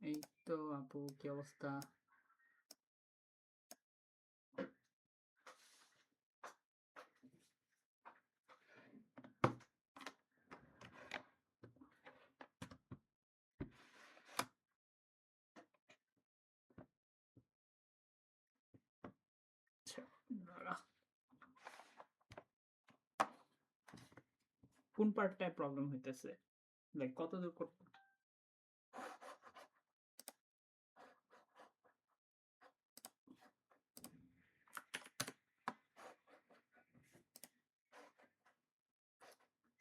এই তো আপু, কি অবস্থা? আচ্ছা, দাঁড়া। কোন পার্টটায় প্রবলেম হইতেছে? লাইক কত দূর করতে?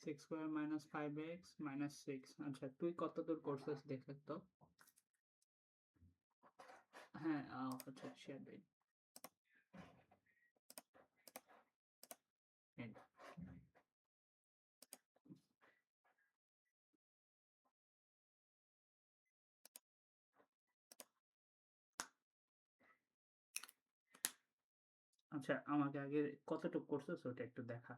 6 স্কোয়ার মাইনাস 5x মাইনাস 6। আচ্ছা, তুই কত দূর করছিস দেখে তো। হ্যাঁ, আচ্ছা, শেয়ার দিই। এই, আচ্ছা, আমাকে আগে কতটুকু করছিস ওটা একটু দেখা।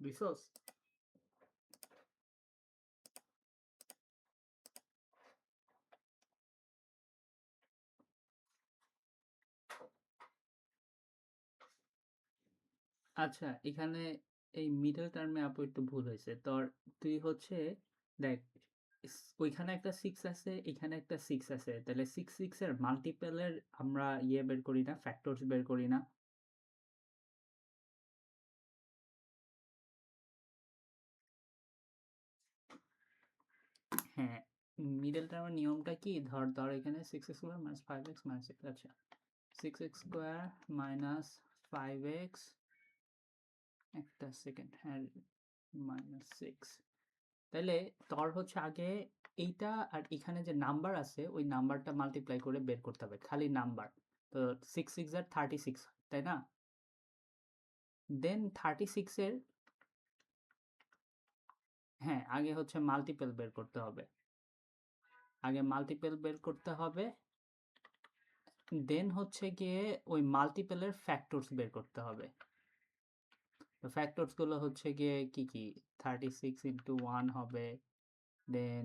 দিছস? আচ্ছা, এখানে এই মিডল টার্মে আপু একটু ভুল হয়েছে তোর। তুই হচ্ছে, দেখ, ওইখানে একটা সিক্স আছে, এখানে একটা সিক্স আছে, তাহলে সিক্স সিক্স এর মাল্টিপেলের আমরা বের করি না, ফ্যাক্টরস বের করি না। হ্যাঁ, মিডল টার্মের নিয়মটা কি, ধর ধর এখানে six x square minus 5x minus 6। আচ্ছা, 6x স্কোয়ার মাইনাস 5x, একটা সেকেন্ড, হ্যাঁ, মাইনাস 6। তাহলে তোর হচ্ছে আগে এইটা আর এখানে যে নাম্বার আছে ওই নাম্বারটা মাল্টিপ্লাই করে বের করতে হবে, খালি নাম্বার। তো 6 6 আর 36, তাই না? দেন 36 এর, হ্যাঁ, আগে হচ্ছে মাল্টিপল বের করতে হবে। আগে মাল্টিপল বের করতে হবে, দেন হচ্ছে গিয়ে ওই মাল্টিপলের ফ্যাক্টরস বের করতে হবে। তো ফ্যাক্টরস গুলো হচ্ছে গিয়ে কি কি, 36 × 1 হবে, দেন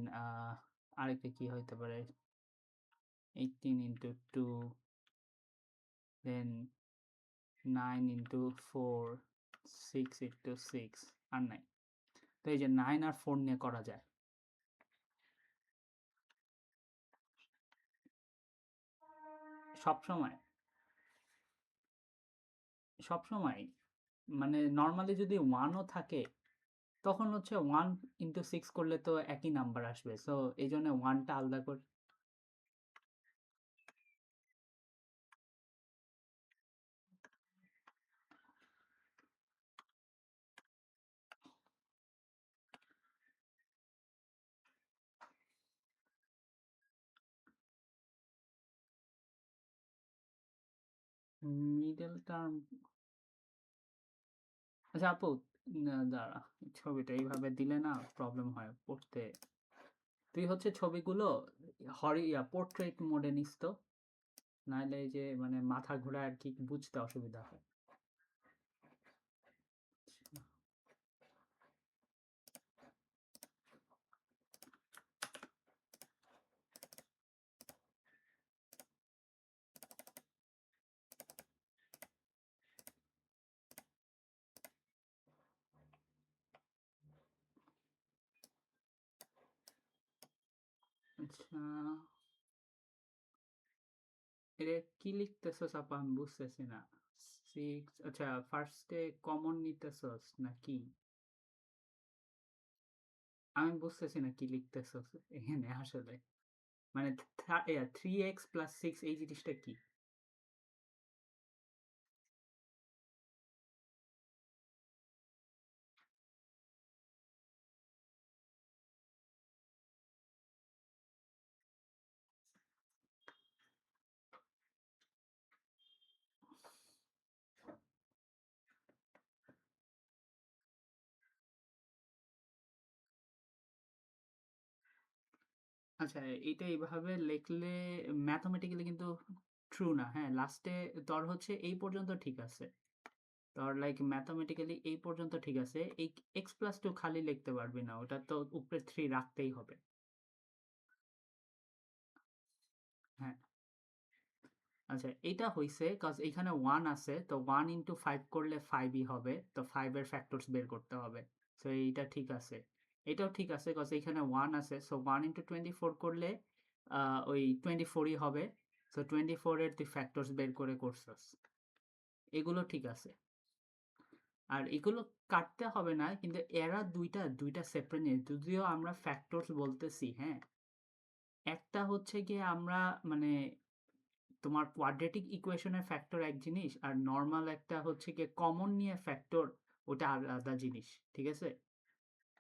আরেকটা কি হইতে পারে, 18 × 2, দেন 9 × 4, 6 × 6, আর নাই। তো এই যে 9 আর 4 নিয়ে করা যায়। সব সময়, সব সময়, মানে নর্মালি যদি 1ও থাকে তখন হচ্ছে 1 × 6 করলে তো একই নাম্বার আসবে, সো এই জন্য 1টা আলাদা করে। মিডল টার্ম, আচ্ছা আপু, দাঁড়া, ছবিটা এইভাবে দিলে না প্রবলেম হয় পড়তে। তুই হচ্ছে ছবিগুলো পোর্ট্রেট মোডে নিস তো, নাহলে এই যে মানে মাথা ঘোরা আর কি, বুঝতে অসুবিধা হয়। আচ্ছা, এটা কি লিখতেছস আপা, আমি বুঝতেছি না। সিক্স, আচ্ছা, ফার্স্টে কমন নিতেছস নাকি? আমি বুঝতেছি না কি লিখতেছস এখানে আসলে, মানে 3x + 6 এই জিনিসটা কি? আচ্ছা, এটা এইভাবে লিখলে ম্যাথমেটিক্যালি কিন্তু ট্রু না, হ্যাঁ লাস্টে তোর হচ্ছে এই পর্যন্ত ঠিক আছে, তোর লাইক ম্যাথামেটিক্যালি এই পর্যন্ত ঠিক আছে, এই এক্স প্লাস টু খালি লিখতে পারবি না, ওটা তো উপরে 3 রাখতেই হবে। হ্যাঁ আচ্ছা এটা হইছে কজ এখানে 1 আছে, তো 1 ইন্টু 5 করলে 5ই হবে, তো 5 এর ফ্যাক্টরস বের করতে হবে। সো এইটা ঠিক আছে, এটাও ঠিক আছে কজ এখানে 1 আছে, সো 1 ইন্টু 24 করলে ওই 24ই হবে। সো 24 এর তুই ফ্যাক্টরস বের করে করছস, এগুলো ঠিক আছে। আর এগুলো কাটতে হবে না, কিন্তু এরা দুইটা দুইটা সেপারেট জিনিস, যদিও আমরা ফ্যাক্টরস বলতেছি, হ্যাঁ একটা হচ্ছে গিয়ে আমরা মানে তোমার কোয়াড্রেটিক ইকুয়েশনের ফ্যাক্টর এক জিনিস, আর নর্মাল একটা হচ্ছে গিয়ে কমন নিয়ে ফ্যাক্টর, ওটা আলাদা জিনিস, ঠিক আছে।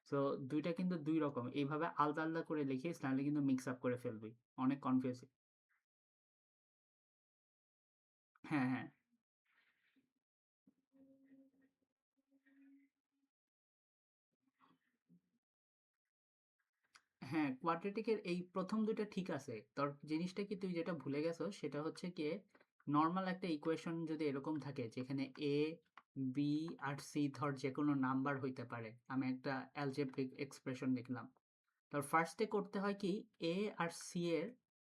সো দুইটা কিন্তু দুই রকম, এইভাবে আলাদা আলাদা করে লিখিস, নাহলে কিন্তু মিক্স আপ করে ফেলবি, অনেক কনফিউজিং। হ্যাঁ হ্যাঁ হ্যাঁ কোয়াড্রেটিকের এই প্রথম দুইটা ঠিক আছে, তোর জিনিসটা কি তুই যেটা ভুলে গেছো সেটা হচ্ছে গিয়ে নর্মাল একটা ইকুয়েশন যদি এরকম থাকে যেখানে এ বি আর সি ধর যে কোনো নাম্বার হইতে পারে, আমি একটা অ্যালজেব্রিক এক্সপ্রেশন লিখলাম, তার ফার্স্টে করতে হয় কি এ আর সি এর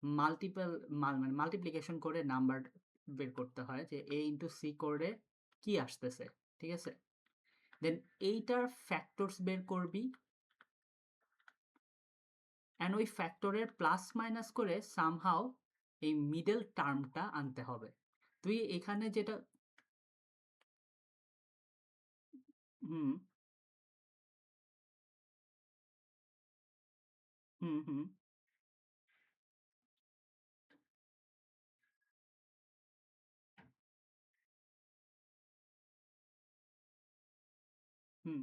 মাল্টিপল মানে মাল্টিপ্লিকেশন করে নাম্বার বের করতে হয়, যে এ ইন্টু সি করে কি আসতেছে, ঠিক আছে। দেন এইটার ফ্যাক্টরস বের করবি, অ্যান্ড ওই ফ্যাক্টরের প্লাস মাইনাস করে সামহাও এই মিডল টার্মটা আনতে হবে। তুই এখানে যেটা হুম হুম হুম হুম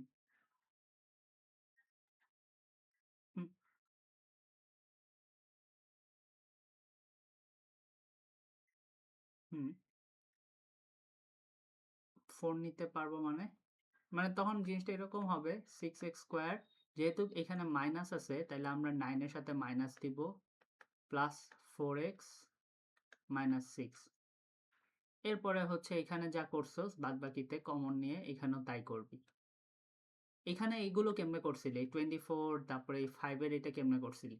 হুম হুম 4 নিতে পারবো মানে, মানে তখন জিনিসটা এরকম হবে 6x স্কোয়ার, যেহেতু এখানে মাইনাস আছে তাহলে আমরা 9 এর সাথে মাইনাস দিব, প্লাস 4x মাইনাস 6। এরপরে হচ্ছে এখানে যা করছো বাদ বাকিতে কমন নিয়ে এখানেও তাই করবি। এখানে এইগুলো কেমনে করছিলি, 24 তারপরে এই 5 এর এটা কেমনে করছিলি?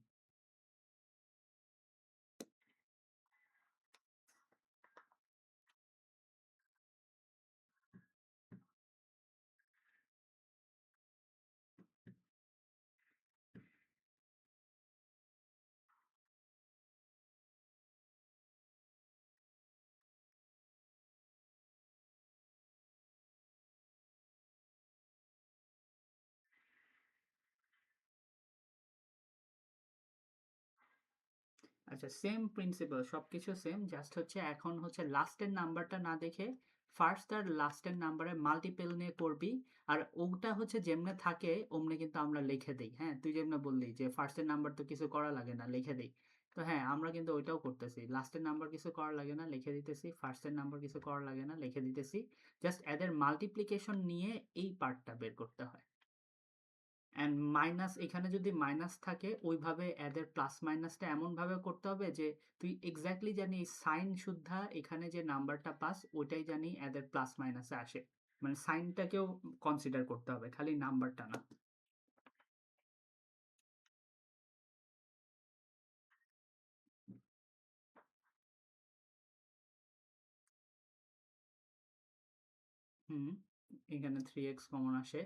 আচ্ছা সেম প্রিন্সিপাল, সবকিছু সেম, জাস্ট হচ্ছে এখন হচ্ছে লাস্টের নাম্বারটা না দেখে ফার্স্ট আর লাস্টের নাম্বারের মাল্টিপল নিয়ে করবি। আর ওটা হচ্ছে যেমনে থাকে অমনে কিন্তু আমরা লিখে দিই, হ্যাঁ তুই যেমনে বললি যে ফার্স্টের নাম্বার তো কিছু করা লাগে না লিখে দিই, তো হ্যাঁ আমরা কিন্তু ওইটাও করতেছি, লাস্টের নাম্বার কিছু করা লাগে না লিখে দিতেছি, ফার্স্টের নাম্বার কিছু করা লাগে না লিখে দিতেছি, জাস্ট এদের মাল্টিপ্লিকেশন নিয়ে এই পার্টটা বের করতে হয়। অ্যান্ড মাইনাস এখানে যদি মাইনাস থাকে ওইভাবে এদের প্লাস মাইনাসটা এমন ভাবে করতে হবে যে তুই এক্স্যাক্টলি জানি সাইন শুদ্ধা এখানে যে নাম্বারটা পাস ওইটাই জানি এদের প্লাস মাইনাসে আসে, মানে সাইনটাকেও কনসিডার করতে হবে খালি নাম্বারটা না। হুম এখানে 3x কমন আসে,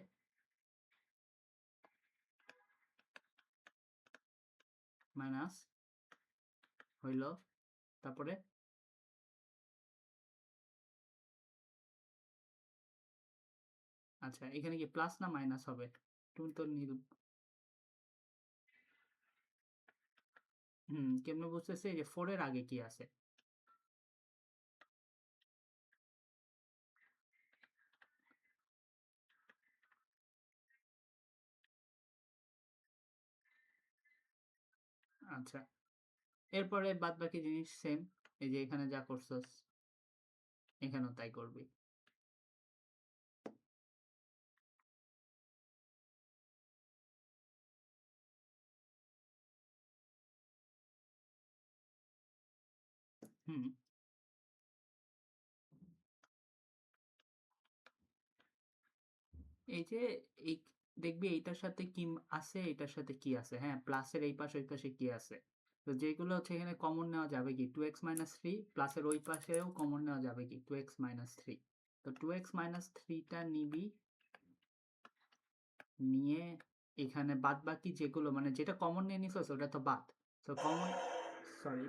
মাইনাস হইল, তারপরে আচ্ছা এখানে কি প্লাস না মাইনাস হবে, তুমি তো নীল কেমনে বুঝতেছে যে 4 এর আগে কি আছে? আচ্ছা এরপরে বাদ বাকি জিনিস সেম, এই যে এখানে যা করছস এখানেও তাই করবি। হুম এই যে এই দেখবি এইটার সাথে কি আছে, এটার সাথে কি আছে, হ্যাঁ প্লাসের এই পাশে ওই পাশে কি আছে। তো যেগুলো হচ্ছে এখানে কমন নেওয়া যাবে কি 2x মাইনাস থ্রি, প্লাসের ওই পাশেও কমন নেওয়া যাবে কি 2x মাইনাস থ্রি। তো 2x মাইনাস থ্রিটা নিবি, নিয়ে এখানে বাদ বাকি যেগুলো মানে যেটা কমন নিয়ে নিছিস ওটা তো বাদ। তো কমন, সরি,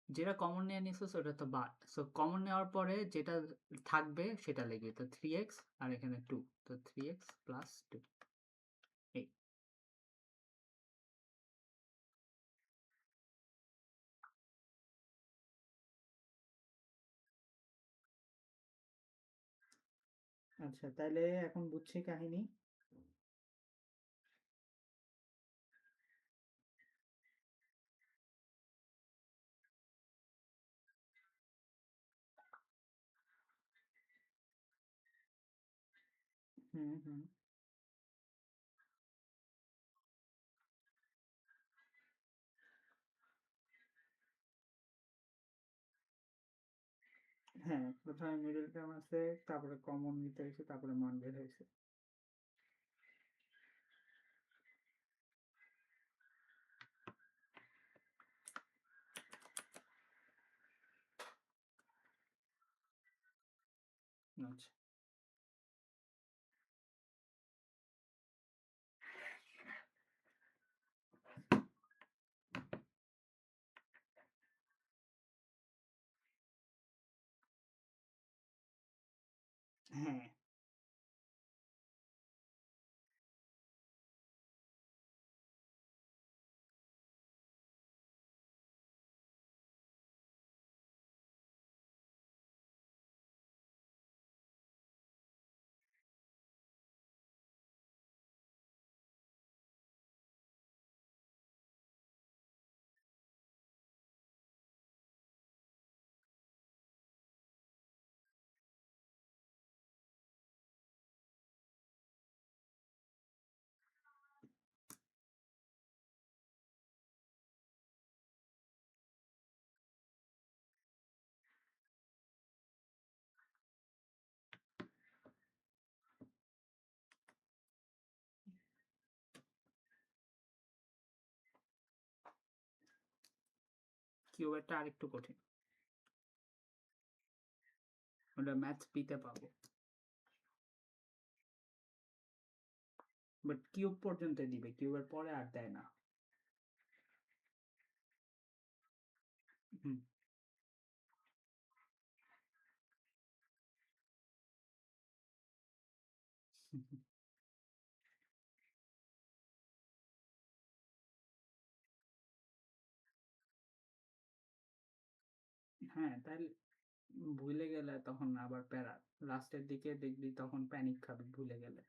যেটা কমন নিয়ে নিছিস ওটা তো বাদ। সো কমন নেওয়ার পরে যেটা থাকবে সেটা লিখবি। তো 3x আর এখানে 2, তো 3x প্লাস 2 এই। আচ্ছা তাহলে এখন বুঝছি কাহিনী। হুম হুম। হ্যাঁ প্রথমে মিডল টার্ম আছে, তারপরে কমন নিতে হয়েছে, তারপরে মান বের হয়েছে। আচ্ছা হ্যাঁ কিউবেরটা আরেকটু কঠিন, ওটা ম্যাথস পিতে পাবো, বাট কিউব পর্যন্ত দিবে, কিউবের পরে আর দেয় না। হুম। হ্যাঁ তাহলে ভুলে গেলে তখন আবার প্যারা, লাস্টের দিকে দেখবি তখন প্যানিক খাবি ভুলে গেলে।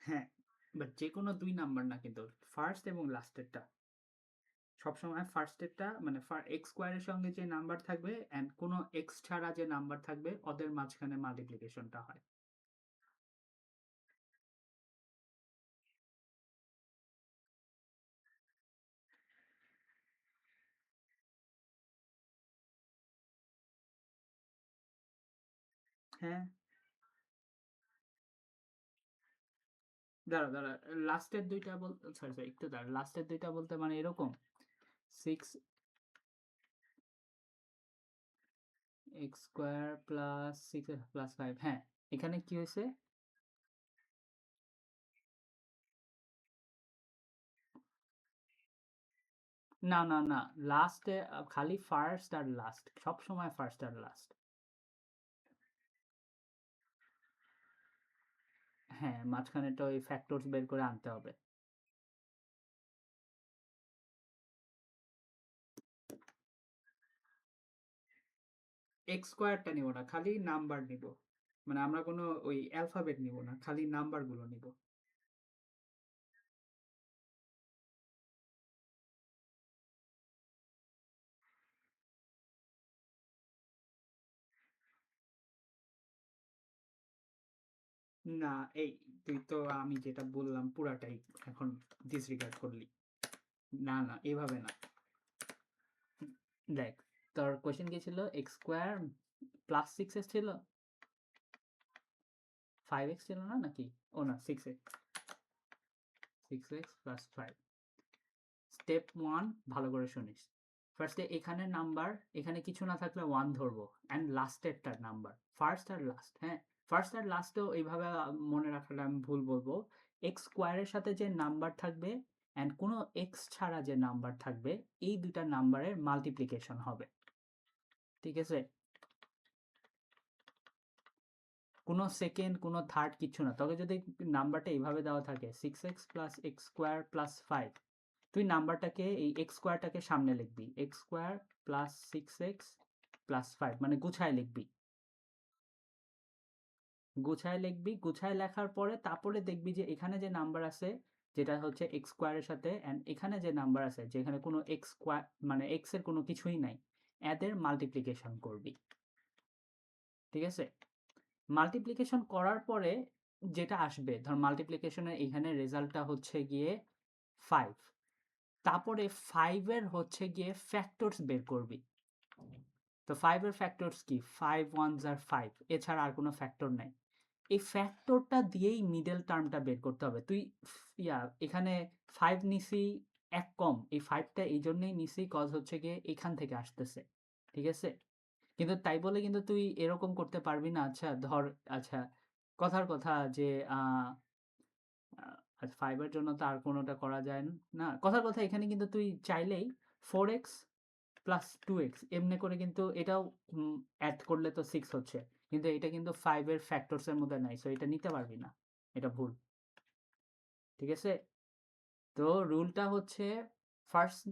হ্যাঁ বাট যে কোনো দুই নাম্বার না কিন্তু, ফার্স্ট এবং লাস্টেরটা সবসময় ফার্স্টেরটা মানে এক্স স্কোয়ারের সঙ্গে যে নাম্বার থাকবে অ্যান্ড কোনো এক্স ছাড়া যে নাম্বার থাকবে ওদের মাঝখানে মাল্টিপ্লিকেশনটা হয়। হ্যাঁ দাঁড়া দাঁড়া, লাস্টের দুইটা বল, সরি সরি একটু দাঁড়া, লাস্টের দুইটা বলতে মানে এরকম 6x² প্লাস 6x প্লাস 5, হ্যাঁ এখানে কি হয়েছে, না না না, লাস্টে খালি ফার্স্ট আর লাস্ট, সব সময় ফার্স্ট আর লাস্ট। হ্যাঁ মাঝখানেটা ওই ফ্যাক্টরস বের করে আনতে হবে। এক্স স্কোয়ারটা নিব না, খালি নাম্বার নিব, মানে আমরা কোনো ওই অ্যালফাবেট নিব না, খালি নাম্বার গুলো নিব। না, এই তুই তো আমি যেটা বললাম পুরাটাই এখন ডিসরিগার্ড করলি। না না, এভাবে না। দেখ, তোর কোশ্চেন কি ছিল? X square plus six x ছিল, 5x ছিল না নাকি? ও না, 6x প্লাস 5। স্টেপ 1 ভালো করে শুনিস। ফার্স্টে এখানে নাম্বার, এখানে কিছু না থাকলে 1 ধরবো, অ্যান্ড লাস্টেরটার নাম্বার, ফার্স্ট আর লাস্ট। হ্যাঁ, ফার্স্ট আর লাস্টেও এইভাবে মনে রাখাটা আমি ভুল বলবো। এক্স স্কোয়ারের সাথে যে নাম্বার থাকবে অ্যান্ড কোনো এক্স ছাড়া যে নাম্বার থাকবে, এই দুইটা নাম্বারের মাল্টিপ্লিকেশন হবে। ঠিক আছে? কোনো সেকেন্ড কোনো থার্ড কিছু না। তবে যদি নাম্বারটা এইভাবে দেওয়া থাকে 6x plus x square plus 5, তুই নাম্বারটাকে এই এক্স স্কোয়ারটাকে সামনে লিখবি, x square plus 6x plus 5, মানে গুছায় লিখবি। গুছায় লিখবি, গুছায় লেখার পরে তারপরে দেখবি যে এখানে যে নাম্বার আছে যেটা হচ্ছে এক্স স্কোয়ারের সাথে, অ্যান্ড এখানে যে নাম্বার আছে যেখানে কোনো এক্স স্কোয়ার মানে এক্স এর কোনো কিছুই নাই, এদের মাল্টিপ্লিকেশন করবি। ঠিক আছে? মাল্টিপ্লিকেশন করার পরে যেটা আসবে, ধর মাল্টিপ্লিকেশনের এখানে রেজাল্টটা হচ্ছে গিয়ে 5, তারপরে 5 এর হচ্ছে গিয়ে ফ্যাক্টরস বের করবি। তো 5 এর ফ্যাক্টরস কি? 5 ones are 5, এছাড়া আর কোনো ফ্যাক্টর নাই। এই ফ্যাক্টরটা দিয়েই মিডল টার্মটা বের করতে হবে। তুই এখানে 5 নিছি, এক কম, এই 5টা এই জন্যই নিছি কজ হচ্ছে গিয়ে এখান থেকে আসতেছে। ঠিক আছে? কিন্তু তাই বলে কিন্তু তুই এরকম করতে পারবি না। আচ্ছা ধর, আচ্ছা কথার কথা যে আচ্ছা 5 এর জন্য তো আর কোনোটা করা যায় না। কথার কথা এখানে কিন্তু তুই চাইলেই 4x প্লাস 2x এমনি করে কিন্তু এটাও অ্যাড করলে তো 6 হচ্ছে। কিন্তু এটা কিন্তু 5 এর ফ্যাক্টরস এর মধ্যে নাই। সো এটা নিতে পারবি না। এটা ভুল। ঠিক আছে? তো রুলটা হচ্ছে ফার্স্ট,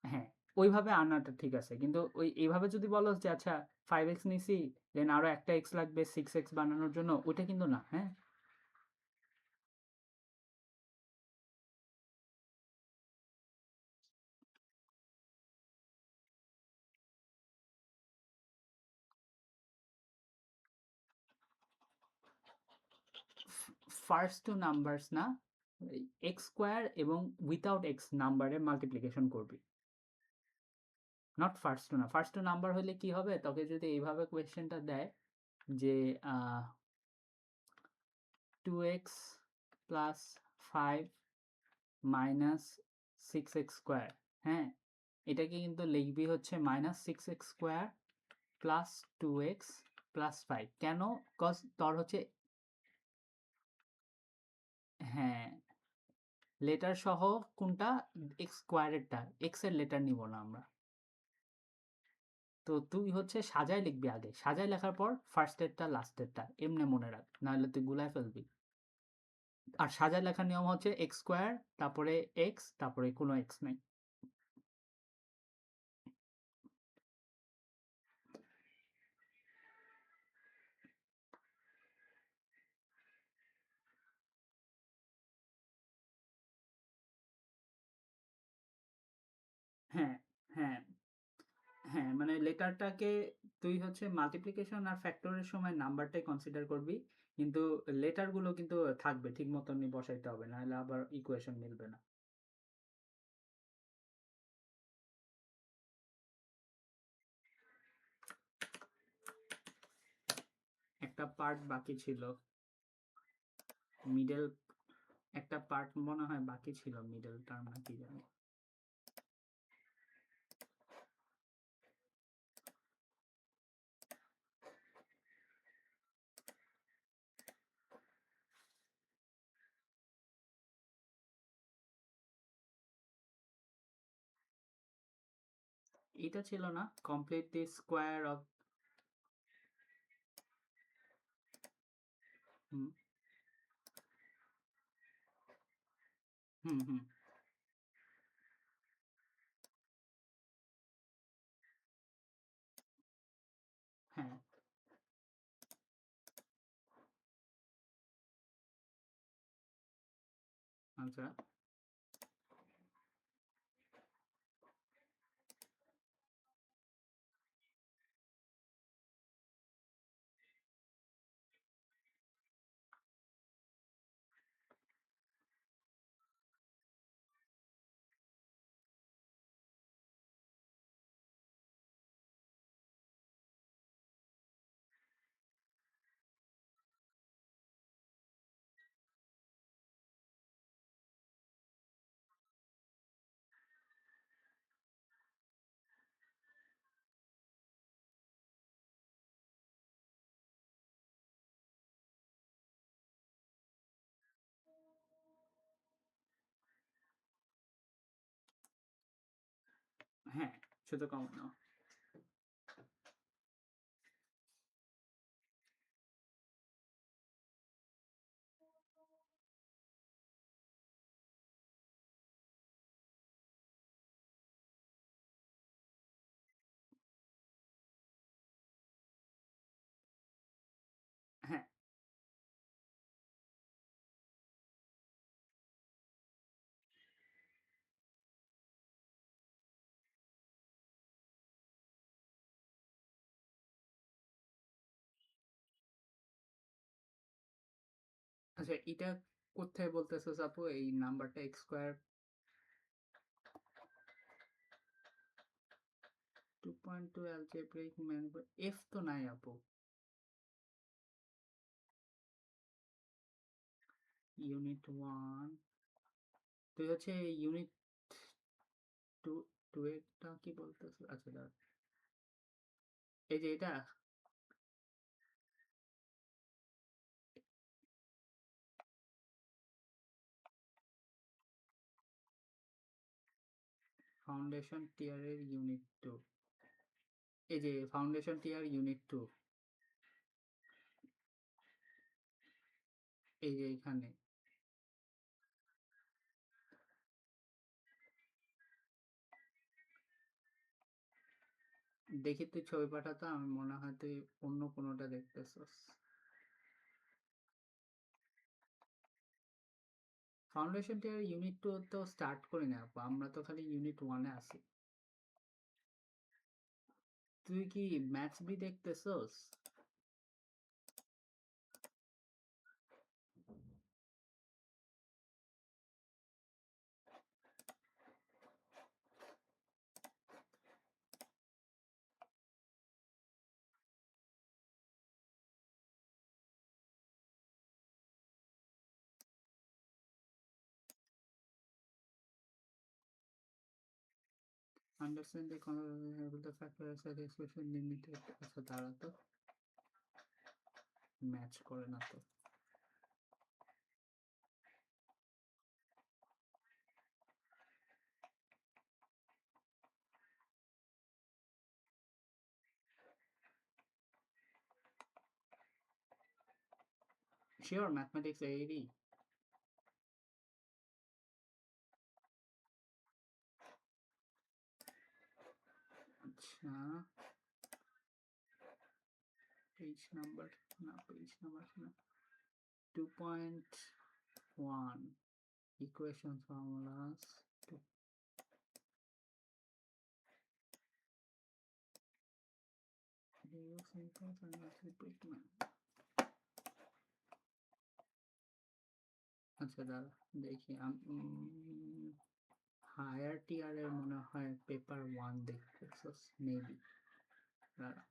হ্যাঁ, ওইভাবে আনাটা ঠিক আছে। কিন্তু ওই এইভাবে যদি বলস যে আচ্ছা 5x নিছি, দেন আরো একটা x লাগবে 6x বানানোর জন্য, ওইটা কিন্তু না। হ্যাঁ, ফার্স্ট টু নাম্বারস না, এক্স স্কোয়ার এবং উইথাউট এক্স নাম্বারের মাল্টিপ্লিকেশন করবি। নট ফার্স্ট টু না, ফার্স্ট টু নাম্বার হলে কি হবে, তোকে যদি এইভাবে কোয়েশ্চেনটা দেয় যে 2x plus 5 minus 6x square, হ্যাঁ, এটাকে কিন্তু লিখবি হচ্ছে minus 6x square plus 2x plus 5। কেন? কজ তোর হচ্ছে, হ্যাঁ, লেটার সহ কোনটা? এক্স স্কোয়ারেরটা, এক্স এর লেটার নিব না আমরা। তো তুই হচ্ছে সাজায় লিখবি, আগে সাজায় লেখার পর ফার্স্টেরটা লাস্টেরটা এমনি মনে রাখ, নাহলে তুই গুলায় ফেলবি। আর সাজায় লেখার নিয়ম হচ্ছে এক্স স্কোয়ার, তারপরে এক্স, তারপরে কোনো এক্স নাই। হ্যাঁ, হ্যাঁ, হ্যাঁ, মানে লেটারটাকে তুই হচ্ছে মাল্টিপ্লিকেশন আর ফ্যাক্টরের সময় নাম্বারটাই কনসিডার করবি, কিন্তু লেটারগুলো কিন্তু থাকবে ঠিক মতনই বসাইতে হবে, নাহলে আবার ইকুয়েশন মিলবে না। একটা পার্ট বাকি ছিল, মিডল, একটা পার্ট মনে হয় বাকি ছিল, মিডল টার্ম না কি জানি। এটা ছিল না, কমপ্লিট দি স্কোয়ার অফ, হুম হুম হুম, হ্যাঁ, আচ্ছা, হ্যাঁ, শুধু কমন নাও। হ্যাঁ, আচ্ছা এটা কোথায় বলতেছো আপু, এই নাম্বারটা x square 2.2 algebraic manipulation F তো নাই আপু। ইউনিট 1 তুই হচ্ছে ইউনিট 2 2 এরটা কি বলতেছো? আচ্ছা দাঁড়া, এই যে এটা ফাউন্ডেশন টিয়ারের ইউনিট 2, এই যে ফাউন্ডেশন টিয়ার ইউনিট 2, এই যে এখানে দেখি তুই ছবি পাঠাতো, আমি মনে হয় তুই অন্য কোনোটা দেখতেছস। ফাউন্ডেশন টিয়ার ইউনিট 2 তো স্টার্ট করি না আপু, আমরা তো খালি ইউনিট 1 এ আছি। তুই কি ম্যাথস বি দেখতেছস? Understand the concept of the factor as a expression limited. আচ্ছা দাঁড়া তো, ম্যাচ করে না তো। শিওর ম্যাথমেটিক্স এরই? আচ্ছা পেজ নাম্বার, না পেজ নাম্বার না, 2.1 ইকুয়েশন ফর্মুলাস, আচ্ছা দাঁড়া দেখি, হায়ার টিয়ার এর মনে হয় পেপার 1 দেখতেছস মেবি। দাঁড়া,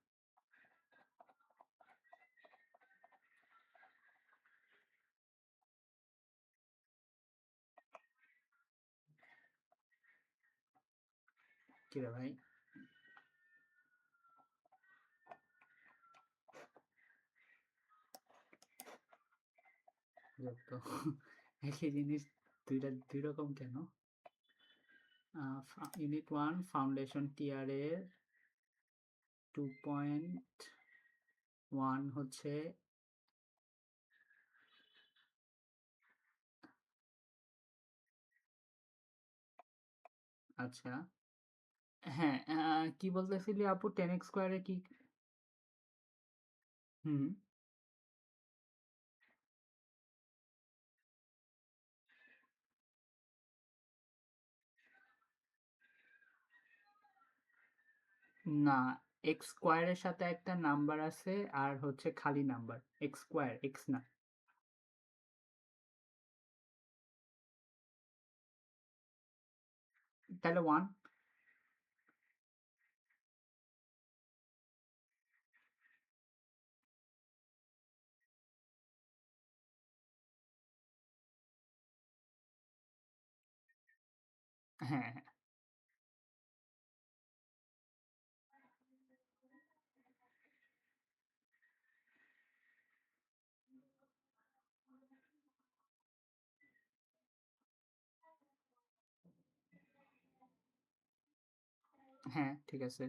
কি রে ভাই, তো একই জিনিস দুই রকম কেন? ইউনিট 1 ফাউন্ডেশন টিয়ার এর 2.1 হচ্ছে, আচ্ছা হ্যাঁ কি বলতেছিলি আপু, 10x স্কোয়ারে কি? হুম, না এক্স স্কোয়ারের সাথে একটা নাম্বার আছে আর হচ্ছে খালি নাম্বার, এক্স স্কোয়ার এক্স না। তাহলে 1। হ্যাঁ হ্যাঁ, হ্যাঁ ঠিক আছে।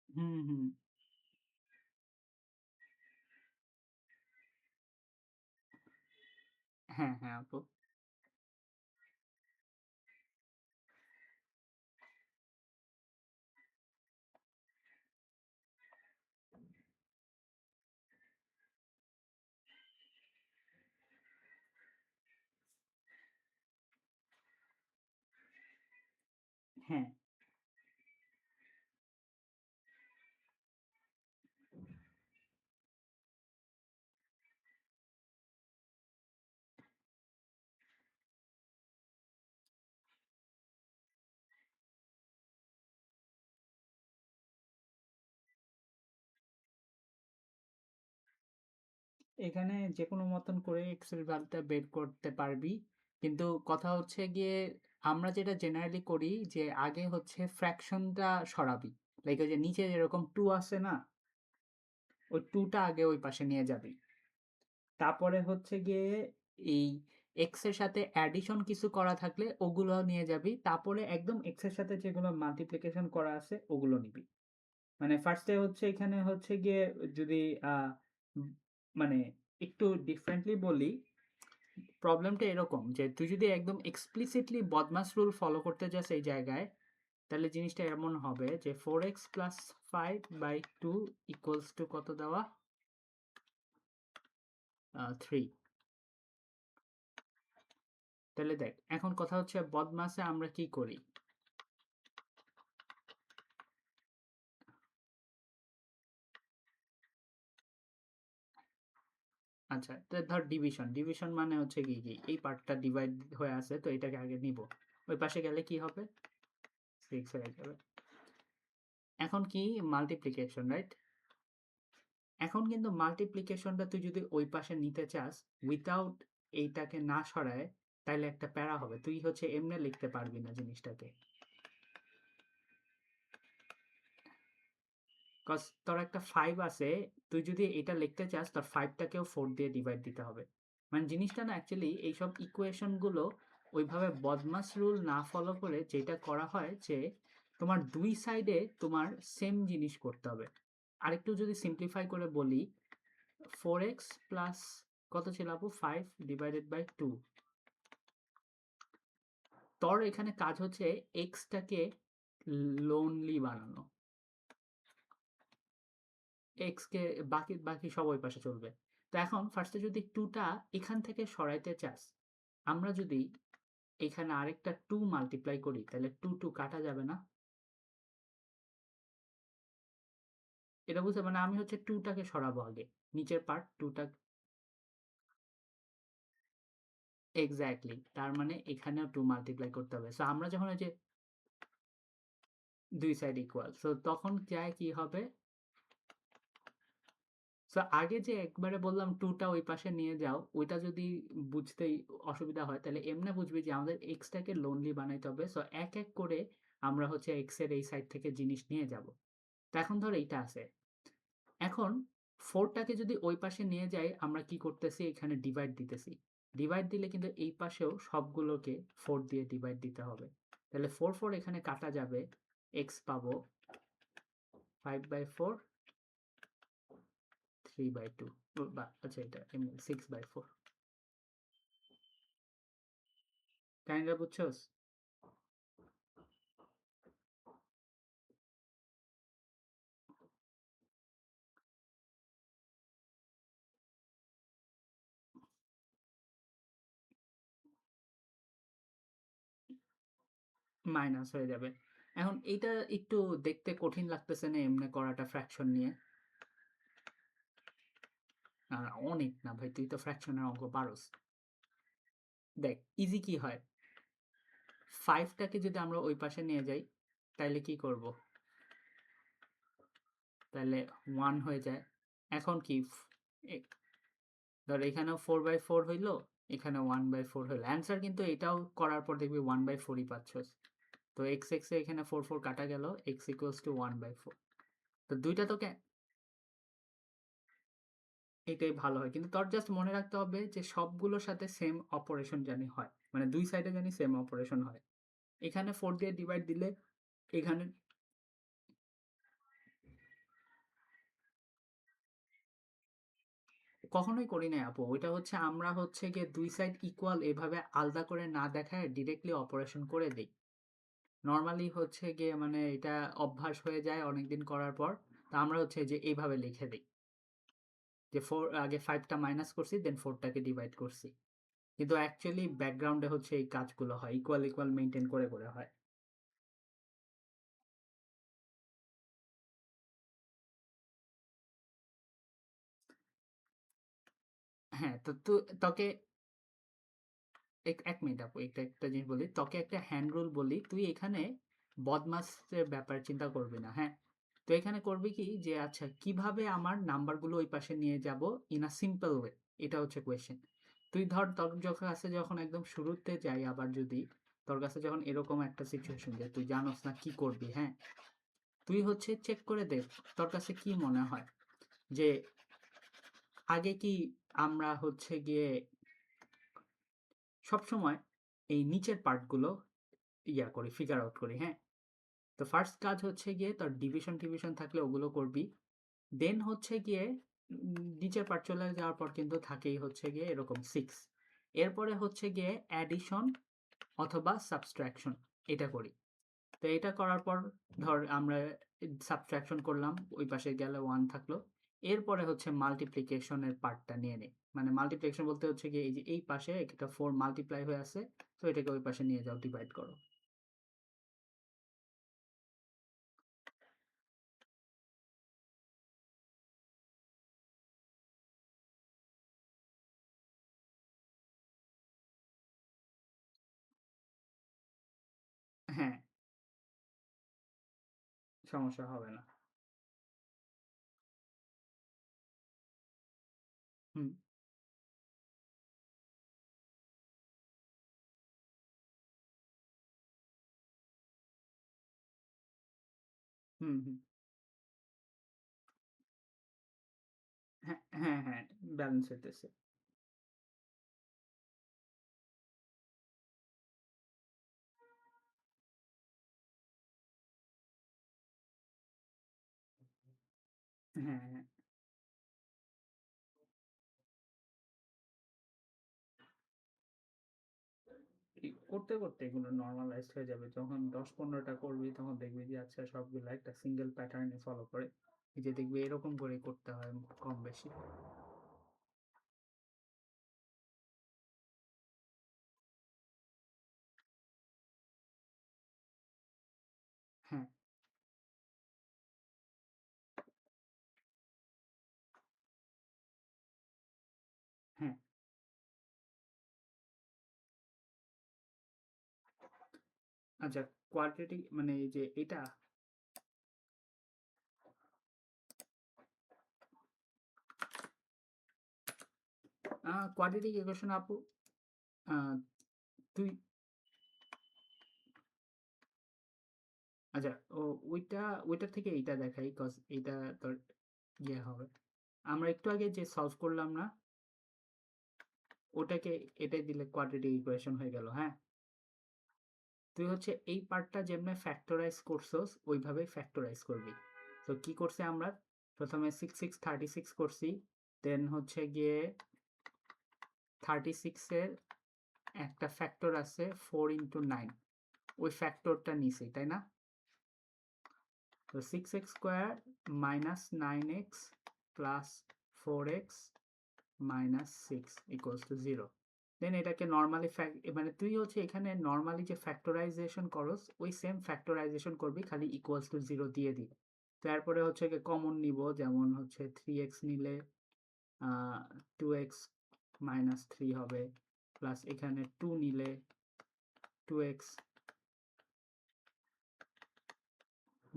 হুম হুম। হ্যাঁ হ্যাঁ আপু। হ্যাঁ এখানে যে কোনো মতন করে এক্সেল ভ্যালুটা বের করতে পারবি, কিন্তু কথা হচ্ছে গিয়ে আমরা যেটা জেনারেলি করি যে আগে হচ্ছে ফ্র্যাকশনটা সরাবি, লাইক ওই যে নিচে যেরকম টু আছে না, ওই টুটা আগে ওই পাশে নিয়ে যাবি, তারপরে হচ্ছে গিয়ে এই এক্স এর সাথে অ্যাডিশন কিছু করা থাকলে ওগুলো নিয়ে যাবি, তারপরে একদম এক্স এর সাথে যেগুলো মাল্টিপ্লিকেশন করা আছে ওগুলো নিবি। মানে ফার্স্টে হচ্ছে এখানে হচ্ছে গিয়ে যদি আহ, উম, মানে একটু ডিফারেন্টলি বলি, প্রবলেমটা এরকম যে তুই যদি একদম এক্সপ্লিসিটলি বদমাস রুল ফলো করতে যাস এই জায়গায়, তাহলে জিনিসটা এমন হবে যে 4x প্লাস 5/2 ইকুয়ালস টু কত দেওয়া, 3। তাহলে দেখ এখন কথা হচ্ছে বদমাসে আমরা কি করি, আচ্ছা তো ধর ডিভিশন, ডিভিশন মানে হচ্ছে কি কি এই পার্টটা ডিভাইড হয়ে আছে তো এটাকে আগে নিব, ওই পাশে গেলে কি হবে 6 হয়ে যাবে। এখন কি মাল্টিপ্লিকেশন, রাইট? এখন কিন্তু মাল্টিপ্লিকেশনটা তুই যদি ওই পাশে নিতে চাস উইথাউট এইটাকে না সরায়, তাহলে একটা প্যারা হবে, তুই হচ্ছে এমনি লিখতে পারবি না জিনিসটাকে, কজ তোর একটা 5 আছে, তুই যদি এটা লিখতে চাস তোর 5টাকেও 4 দিয়ে ডিভাইড দিতে হবে। মানে জিনিসটা না অ্যাকচুয়ালি এইসব ইকুয়েশন গুলো ওইভাবে বদমাস রুল না ফলো করে যেটা করা হয় যে তোমার দুই সাইডে তোমার সেম জিনিস করতে হবে। আরেকটু যদি সিম্পলিফাই করে বলি, 4x প্লাস কত ছিল আপু, 5/2, তোর এখানে কাজ হচ্ছে এক্সটাকে লোনলি বানানো, এক্স কে বাকি বাকি সব ওই পাশে চলবে। তো এখন ফার্স্টে যদি টুটা এখান থেকে সরাইতে চাস, আমরা যদি এখানে আরেকটা টু মাল্টিপ্লাই করি তাহলে টু টু কাটা যাবে না, এটা বুঝতে মানে আমি হচ্ছে টুটাকে সরাবো আগে, নিচের পার্ট টুটা, এক্স্যাক্টলি, তার মানে এখানেও টু মাল্টিপ্লাই করতে হবে, সো আমরা যখন ওই যে দুই সাইড ইকুয়াল, সো তখন যায় কি হবে, সো আগে যে একবারে বললাম টুটা ওই পাশে নিয়ে যাও, ওইটা যদি বুঝতে অসুবিধা হয় তাহলে এমনি বুঝবি যে আমাদের এক্সটাকে লোনলি বানাইতে হবে, সো এক এক করে আমরা হচ্ছে এক্স এর এই সাইড থেকে জিনিস নিয়ে যাব। তো এখন ধর এইটা আছে, এখন ফোরটাকে যদি ওই পাশে নিয়ে যাই আমরা কি করতেছি এখানে ডিভাইড দিতেছি, ডিভাইড দিলে কিন্তু এই পাশেও সবগুলোকে 4 দিয়ে ডিভাইড দিতে হবে, তাহলে 4 4 এখানে কাটা যাবে, এক্স পাবো 5/4, 3/2, বা আচ্ছা এটা 6/4, কাইন্ডা বুঝছস? মাইনাস হয়ে যাবে। এখন এইটা একটু দেখতে কঠিন লাগতেছে না এমনি করাটা ফ্র্যাকশন নিয়ে? আর অনেক না ভাই, তুই তো ফ্র্যাকশনের অঙ্ক পারোস। দেখ ইজি কি হয়, 5টাকে যদি আমরা ওই পাশে নিয়ে যাই তাইলে কি করব, তাহলে 1 হয়ে যায়। এখন কি ধর এখানেও 4/4 হইলো, এখানে 1/4 হইলো। অ্যান্সার কিন্তু এটাও করার পর দেখবি 1/4ই পাচ্ছস। তো x এ এখানে 4 কাটা গেল, x ইকুয়ালস টু 1/4। তো দুইটা তোকে এটাই ভালো হয়, কিন্তু তোর জাস্ট মনে রাখতে হবে যে সবগুলোর সাথে সেম অপারেশন জানি হয়, মানে দুই সাইডে জানি সেম অপারেশন হয়। এখানে 4 দিয়ে ডিভাইড দিলে এখানে কখনোই করি নাই আপু, ওইটা হচ্ছে আমরা হচ্ছে গিয়ে দুই সাইড ইকুয়াল এভাবে আলাদা করে না দেখায় ডিরেক্টলি অপারেশন করে দিই। নর্মালি হচ্ছে গিয়ে মানে এটা অভ্যাস হয়ে যায় অনেকদিন করার পর। তা আমরা হচ্ছে যে এইভাবে লিখে দিই যে 4 আগে 5টা মাইনাস করছি, দেন 4টাকে ডিভাইড করছি। কিন্তু অ্যাকচুয়ালি ব্যাকগ্রাউন্ডে হচ্ছে এই কাজগুলো হয়, ইকুয়াল ইকুয়াল মেনটেন করে করে হয়। হ্যাঁ, তো তোকে এক মিনিট আপু, এটা একটা জিনিস বলি তোকে, একটা হ্যান্ড রুল বলি, তুই এখানে বদমাসের ব্যাপার চিন্তা করবি না, হ্যাঁ। তো এখানে করবি কি যে আচ্ছা কিভাবে আমার নাম্বারগুলো ওই পাশে নিয়ে যাব ইন আ সিম্পল ওয়ে, এটা হচ্ছে কোয়েশ্চেন। তুই ধর তোর কাছে যখন একদম শুরুতে যাই, আবার যদি তোর কাছে যখন এরকম একটা সিচুয়েশন যে তুই জানোস না কি করবি, হ্যাঁ, তুই হচ্ছে চেক করে দেখ তোর কাছে কি মনে হয় যে আগে কি আমরা হচ্ছে গিয়ে সবসময় এই নিচের পার্টগুলো করি, ফিগার আউট করি, হ্যাঁ। তো ফার্স্ট কাজ হচ্ছে গিয়ে তোর ডিভিশন টিভিশন থাকলে ওগুলো করবি। দেন হচ্ছে গিয়ে নিচের পার্ট চলে যাওয়ার পর কিন্তু থাকেই হচ্ছে গিয়ে এরকম 6। এরপরে হচ্ছে গিয়ে অ্যাডিশন অথবা সাবট্রাকশন, এটা করি। তো এটা করার পর ধর আমরা সাবট্রাকশন করলাম, ওই পাশে গেলে 1 থাকলো। এরপরে হচ্ছে মাল্টিপ্লিকেশনের পার্টটা নিয়ে নেই, মানে মাল্টিপ্লিকেশন বলতে হচ্ছে গিয়ে এই যে এই পাশে একটা 4 মাল্টিপ্লাই হয়ে আছে, তো এটাকে ওই পাশে নিয়ে যাও, ডিভাইড করো। হ্যাঁ, সমস্যা হবে না। হুম, হুম, হুম। হ্যাঁ, হ্যাঁ, হ্যাঁ, ব্যালেন্স হইতেছে। হ্যাঁ, হ্যাঁ। করতে করতে এগুলো নর্মালাইজড হয়ে যাবে, যখন 10-15টা করবি তখন দেখবি যে আচ্ছা সবগুলো একটা সিঙ্গেল প্যাটার্নে ফলো করে, এই যে দেখবি এরকম করে করতে হয় কম বেশি। হ্যাঁ, হ্যাঁ। আচ্ছা, কোয়াড্রেটিক মানে এই যে এটা কোয়াড্রেটিক ইকুয়েশন আপু, আহ, তুই আচ্ছা, ও ওইটা ওইটা থেকে এইটা দেখাই, কজ এইটা তোর ইয়ে হবে। আমরা একটু আগে যে সলভ করলাম না, ওটাকে এটাই দিলে কোয়াড্রেটিক ইকুয়েশন হয়ে গেল, হ্যাঁ। তুই হচ্ছে এই পার্টটা যেমনি ফ্যাক্টরাইজ করছস ওইভাবেই ফ্যাক্টরাইজ করবি। তো কি করছে আমরা, প্রথমে 6 6 36 করছি, দেন হচ্ছে গিয়ে 36 এর একটা ফ্যাক্টর আছে 4 × 9, ওই ফ্যাক্টরটা নিছি, তাই না? তো 6x² -9x plus 4x minus 6 equals to 0। দেন এটাকে নর্মালি মানে তুই হচ্ছে এখানে নর্মালি যে ফ্যাক্টরাইজেশন করস ওই সেম ফ্যাক্টরাইজেশন করবি, খালি ইকুয়ালস টু 0 দিয়ে দিবি। তারপরে হচ্ছে কমন নিব, যেমন হচ্ছে 3x নিলে 2x মাইনাস 3 হবে, প্লাস এখানে 2 নিলে 2x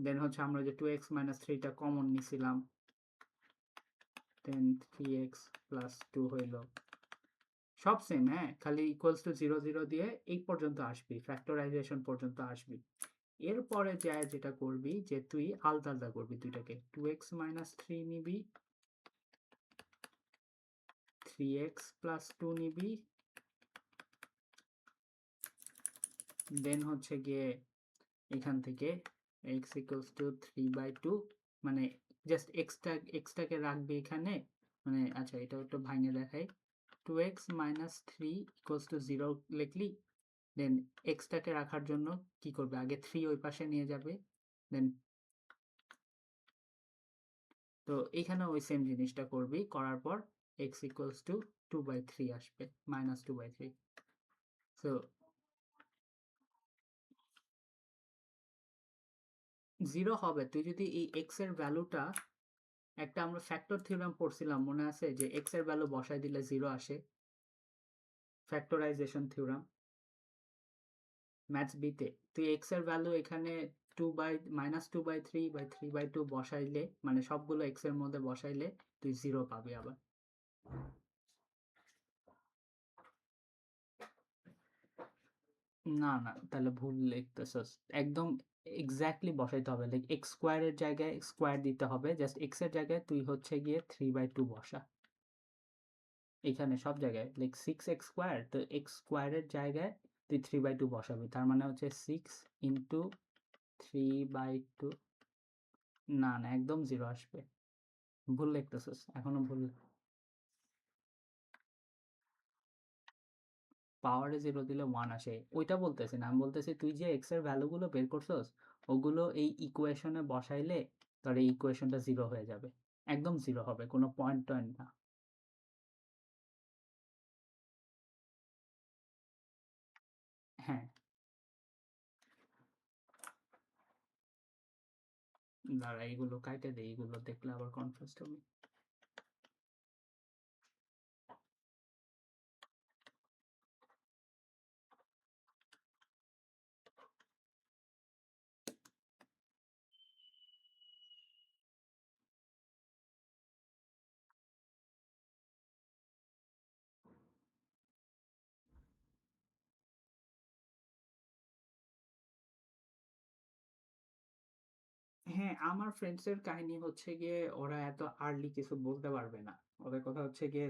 দেন হচ্ছে আমরা যে 2x মাইনাস 3টা কমন নিছিলাম, দেন 3x প্লাস 2 হইল, সব সেম, হ্যাঁ, খালি ইকুয়ালস টু 0 0 দিয়ে এই পর্যন্ত আসবি, ফ্যাক্টরাইজেশন পর্যন্ত আসবি। এরপরে যায় যেটা করবি যে তুই আলাদা আলাদা করবি দুইটাকে, 2x মাইনাস 3 নিবি, 3x প্লাস 2 নিবি, দেন হচ্ছে গিয়ে এখান থেকে x ইকুয়ালস টু 3/2, মানে জাস্ট এক্সটাকে রাখবি এখানে, মানে আচ্ছা এটা একটু ভাঙে দেখাই, 2x মাইনাস 3 ইকুয়ালস টু 0 লিখলি, দেন এক্সটাকে রাখার জন্য কি করবে, আগে 3 ওই পাশে নিয়ে যাবে, দেন তো এখানে ওই সেম জিনিসটা করবি, করার পর x ইকুয়ালস টু 2/3 আসবে, মাইনাস 2/3। সো 0 হবে, তুই যদি এই x এর ভ্যালুটা, একটা আমরা ফ্যাক্টর থিওরেম পড়ছিলাম মনে আছে, যে x এর ভ্যালু বসাই দিলে 0 আসে, ফ্যাক্টরাইজেশন থিওরেম ম্যাথস বিতে, তুই x এর ভ্যালু এখানে 2 বাই মাইনাস 2/3 বাই 3/2 বসাইলে, মানে সবগুলো x এর মধ্যে বসাইলে তুই 0 পাবি আবার। না না, তাহলে ভুল লিখতেছস, একদম এক্স্যাক্টলি বসাইতে হবে, লাইক এক্স স্কোয়ারের জায়গায় স্কোয়ার দিতে হবে, জাস্ট এক্স এর জায়গায় তুই হচ্ছে গিয়ে 3/2 বসা, এখানে সব জায়গায় লাইক 6x² তো এক্স স্কোয়ারের জায়গায় তুই 3/2 বসাবি, তার মানে হচ্ছে 6 × 3/2, না না একদম 0 আসবে, ভুল লিখতেছস এখনো ভুল। পাওয়ারে 0 দিলে 1 আসে, ওইটা বলতেছি না, আমি বলতেছি তুই যে এক্স এর ভ্যালুগুলো বের করছস ওগুলো এই ইকুয়েশনে বসাইলে তোর এই ইকুয়েশনটা 0 হয়ে যাবে, একদম 0 হবে, কোনো পয়েন্ট টয়েন্ট না। হ্যাঁ, দাঁড়া এইগুলো কাইটে দে, এইগুলো দেখলে আবার কনফিউজ হবে। হ্যাঁ, আমার ফ্রেন্ডসের কাহিনী হচ্ছে গিয়ে ওরা এত আর্লি কিছু বলতে পারবে না, ওদের কথা হচ্ছে গিয়ে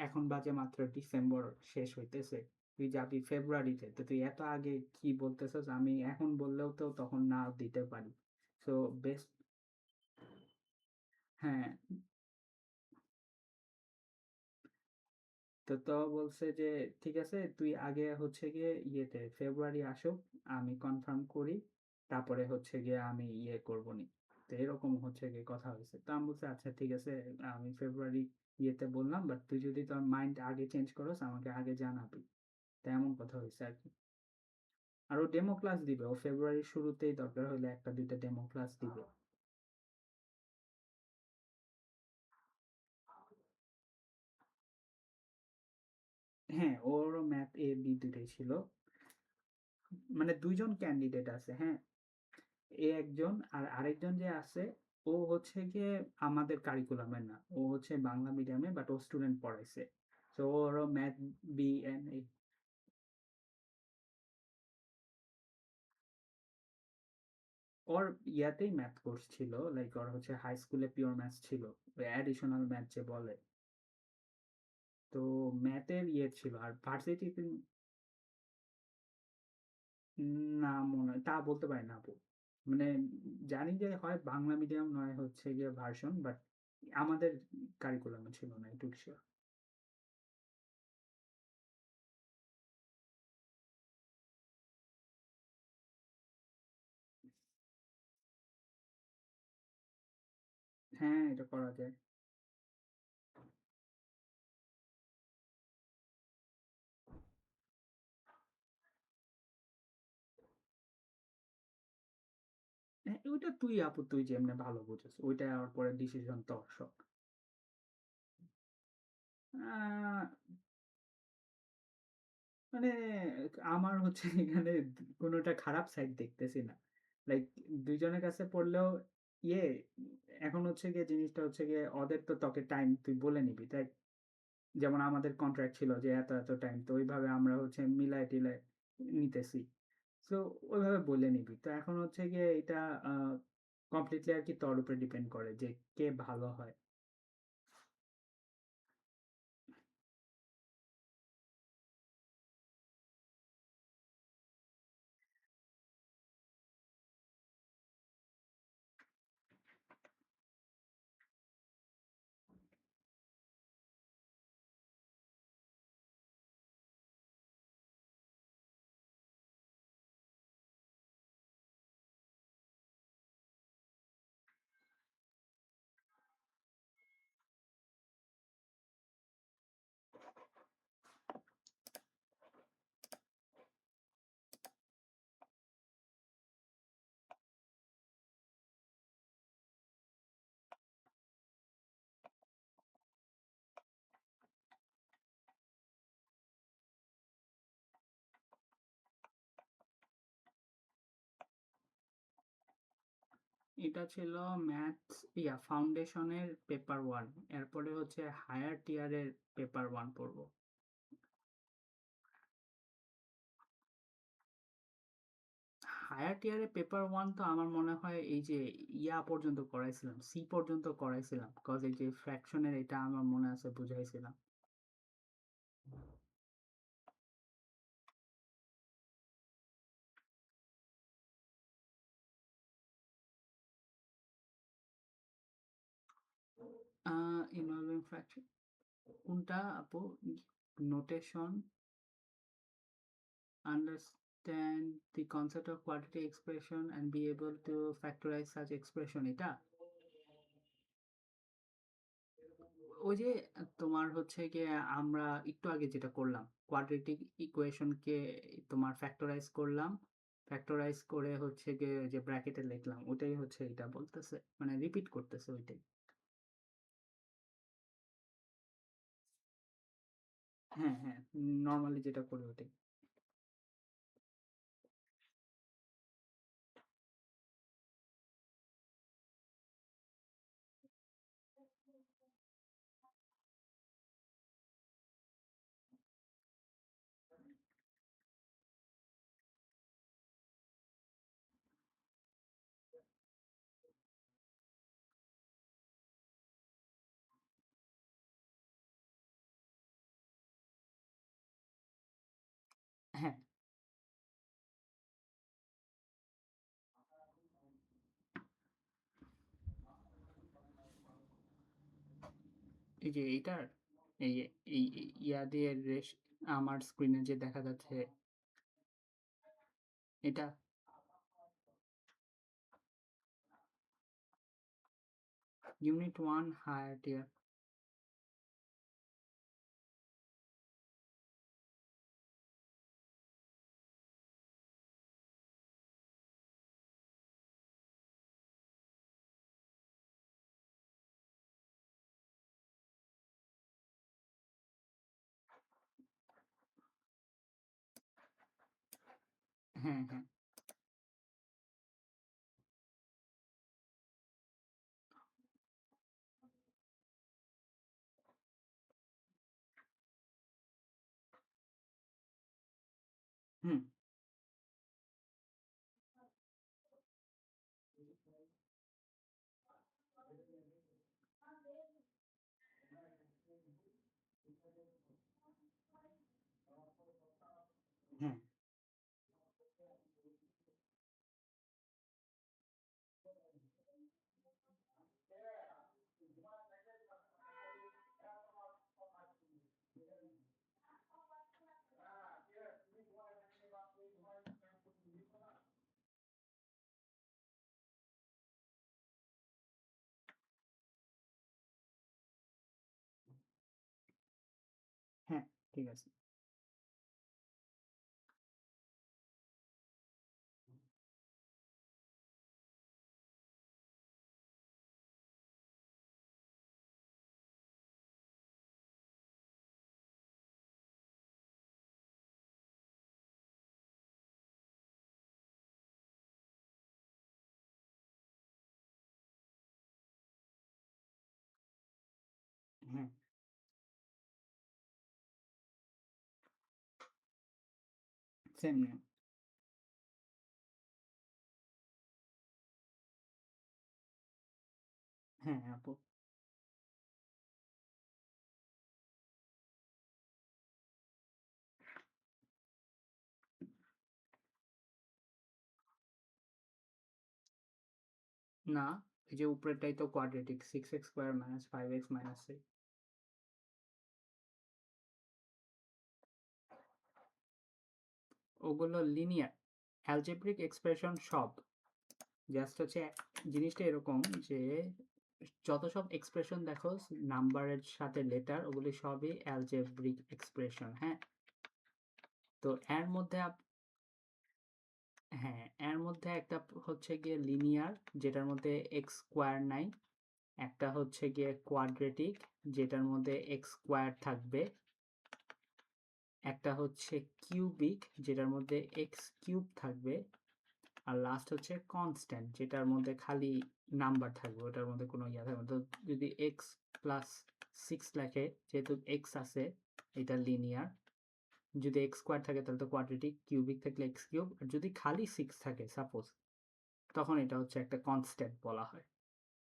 এখন বাজে মাত্র ডিসেম্বর শেষ হইতেছে, তুই যাবি ফেব্রুয়ারিতে, তো তুই এত আগে কি বলতেছস, আমি এখন বললেও তো তখন না দিতে পারি, সো বেস্ট। হ্যাঁ, তো তো বলছে যে ঠিক আছে তুই আগে হচ্ছে গিয়ে ইয়েতে ফেব্রুয়ারি আসুক, আমি কনফার্ম করি, তারপরে হচ্ছে গিয়ে আমি ইয়ে করবো নি, তো এরকম হচ্ছে গিয়ে কথা হয়েছে, তো আমি বলছি আচ্ছা ঠিক আছে, আমি ফেব্রুয়ারি ইয়েতে বললাম, বাট তুই যদি তোর মাইন্ড আগে চেঞ্জ করস আমাকে আগে জানাবি, তো এমন কথা হয়েছে আর কি। আর ও ডেমো ক্লাস দিবে, ও ফেব্রুয়ারির শুরুতেই দরকার হলে একটা দুইটা ডেমো ক্লাস দিবে। হ্যাঁ, ওরও ম্যাথ এ বি দুটোই ছিল, মানে দুইজন ক্যান্ডিডেট আছে, হ্যাঁ, এ একজন আর আরেকজন যে আছে ও হচ্ছে গিয়ে আমাদের কারিকুলামের না, ও হচ্ছে বাংলা মিডিয়ামে বাট ও স্টুডেন্ট পড়াইছে, তো ওরও ম্যাথ বি এন্ড এ, ওর ইয়াতেই ম্যাথ কোর্স ছিল, লাইক ওর হচ্ছে হাই স্কুলে পিওর ম্যাথ ছিল, অ্যাডিশনাল ম্যাথ যে বলে, তো ম্যাথের ইয়ে ছিল, আর ভার্সিটিতে না মনে হয়, তা বলতে পারি না আপু, মানে জানি যে হয় বাংলা মিডিয়াম নয় হচ্ছে গিয়ে ভার্সন, বাট আমাদের কারিকুলামে ছিল না এটুকু sure। হ্যাঁ, এটা করা যায়। হ্যাঁ, ওইটা তুই আপু তুই যেমনে ভালো বুঝেছ ওইটা, আর পরে ডিসিশন তোর সব। আহ, মানে আমার হচ্ছে এখানে কোনোটা খারাপ সাইড দেখতেছি না, লাইক দুইজনের কাছে পড়লেও ইয়ে এখন হচ্ছে গিয়ে জিনিসটা হচ্ছে গিয়ে ওদের তো তোকে টাইম তুই বলে নিবি তাই, যেমন আমাদের কন্ট্রাক্ট ছিল যে এত এত টাইম, তো ওইভাবে আমরা হচ্ছে মিলাই টিলাই নিতেছি। সো ওইভাবে বলে নিবি। তো এখন হচ্ছে গিয়ে এটা কমপ্লিটলি আর কি তোর উপরে ডিপেন্ড করে যে কে ভালো হয়। এটা ছিল ম্যাথস ফাউন্ডেশনের পেপার 1, এরপরে হচ্ছে হায়ার টিয়ারের পেপার 1 পড়বো। হায়ার টিয়ারের পেপার 1 তো আমার মনে হয় এই যে পর্যন্ত করাইছিলাম, সি পর্যন্ত করাইছিলাম, কজ এই যে ফ্র্যাকশনের এটা আমার মনে আছে বুঝাইছিলাম। ইনভলভিং ফ্র্যাকশন কোনটা আপু? Notation, understand the concept of quadratic expression and be able to factorize such expression, এটা ওই যে তোমার হচ্ছে গিয়ে আমরা একটু আগে যেটা করলাম, কোয়াড্রেটিক ইকুয়েশনকে তোমার ফ্যাক্টরাইজ করলাম, ফ্যাক্টরাইজ করে হচ্ছে গিয়ে যে ব্র্যাকেটে লিখলাম, ওটাই হচ্ছে এটা বলতেছে, মানে রিপিট করতেছে ওইটাই। হ্যাঁ হ্যাঁ, নর্মালি যেটা করি ওটাই। হ্যাঁ, এই যে এইটার এই এই ইয়া দিয়ে আমার স্ক্রিনে যে দেখা যাচ্ছে এটা। ইউনিট 1 হায়ার টিয়ার। হ্যাঁ হ্যাঁ। হুম। হ্যাঁ হ্যাঁ, ঠিক আছে। হ্যাঁ সেম নিয়ম। হ্যাঁ আপু। না, এই যে উপরেরটাই তো quadratic, 6x square minus 5x minus 6। ওগুলো লিনিয়ার অ্যালজেব্রিক এক্সপ্রেশন সব। জাস্ট হচ্ছে জিনিসটা এরকম যে যত সব এক্সপ্রেশন দেখো নাম্বারের সাথে লেটার, ওগুলি সবই অ্যালজেব্রিক এক্সপ্রেশন। হ্যাঁ, তো এর মধ্যে হ্যাঁ এর মধ্যে একটা হচ্ছে গিয়ে লিনিয়ার, যেটার মধ্যে এক্স স্কোয়ার নাই। একটা হচ্ছে গিয়ে কোয়াড্রেটিক, যেটার মধ্যে এক্স স্কোয়ার থাকবে। একটা হচ্ছে কিউবিক, যেটার মধ্যে এক্স কিউব থাকবে। আর লাস্ট হচ্ছে কনস্ট্যান্ট, যেটার মধ্যে খালি নাম্বার থাকবে, ওটার মধ্যে কোনো ইয়া থাকবে না। তো যদি এক্স প্লাস 6 লেখে, যেহেতু এক্স আছে, এটা লিনিয়ার। যদি এক্স স্কোয়ার থাকে তাহলে তো কোয়াড্রেটিক, কিউবিক থাকলে এক্স কিউব, আর যদি খালি 6 থাকে সাপোজ, তখন এটা হচ্ছে একটা কনস্ট্যান্ট বলা হয়।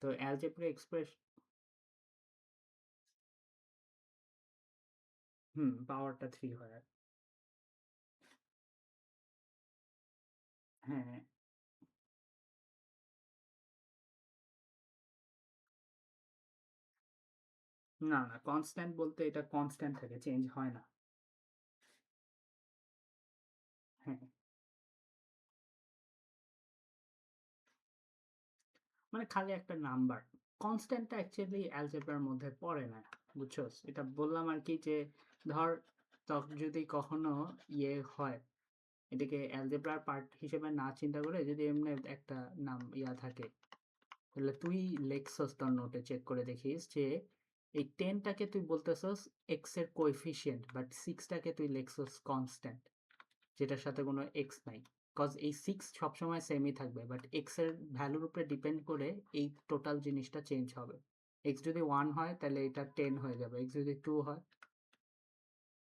তো অ্যালজেব্রা এক্সপ্রেস পাওয়ারটা 3 হয় আর। হ্যাঁ, না না, কনস্ট্যান্ট বলতে এটা কনস্ট্যান্ট থাকে, চেঞ্জ হয় না। হ্যাঁ, মানে খালি একটা নাম্বার। কনস্ট্যান্টটা অ্যাকচুয়ালি অ্যালজেব্রার মধ্যে পড়ে না, বুঝছস? এটা বললাম আর কি, যে ধর যদি কখনো ইয়ে হয়, এটাকে অ্যালজেব্রার পার্ট হিসেবে না চিন্তা করে যদি এমনি একটা নাম ইয়া থাকে, তাহলে তুই লেখছস তোর নোটে, চেক করে দেখিস যে এই 10টাকে তুই বলতেছস এক্স এর কোএফিসিয়েন্ট, বাট 6টাকে তুই লেখছস কনস্ট্যান্ট, যেটার সাথে কোনো এক্স নাই। কজ এই 6 সবসময় সেমই থাকবে, বাট এক্স এর ভ্যালুর উপরে ডিপেন্ড করে এই টোটাল জিনিসটা চেঞ্জ হবে। এক্স যদি 1 হয় তাহলে এটা 10 হয়ে যাবে, এক্স যদি 2 হয়।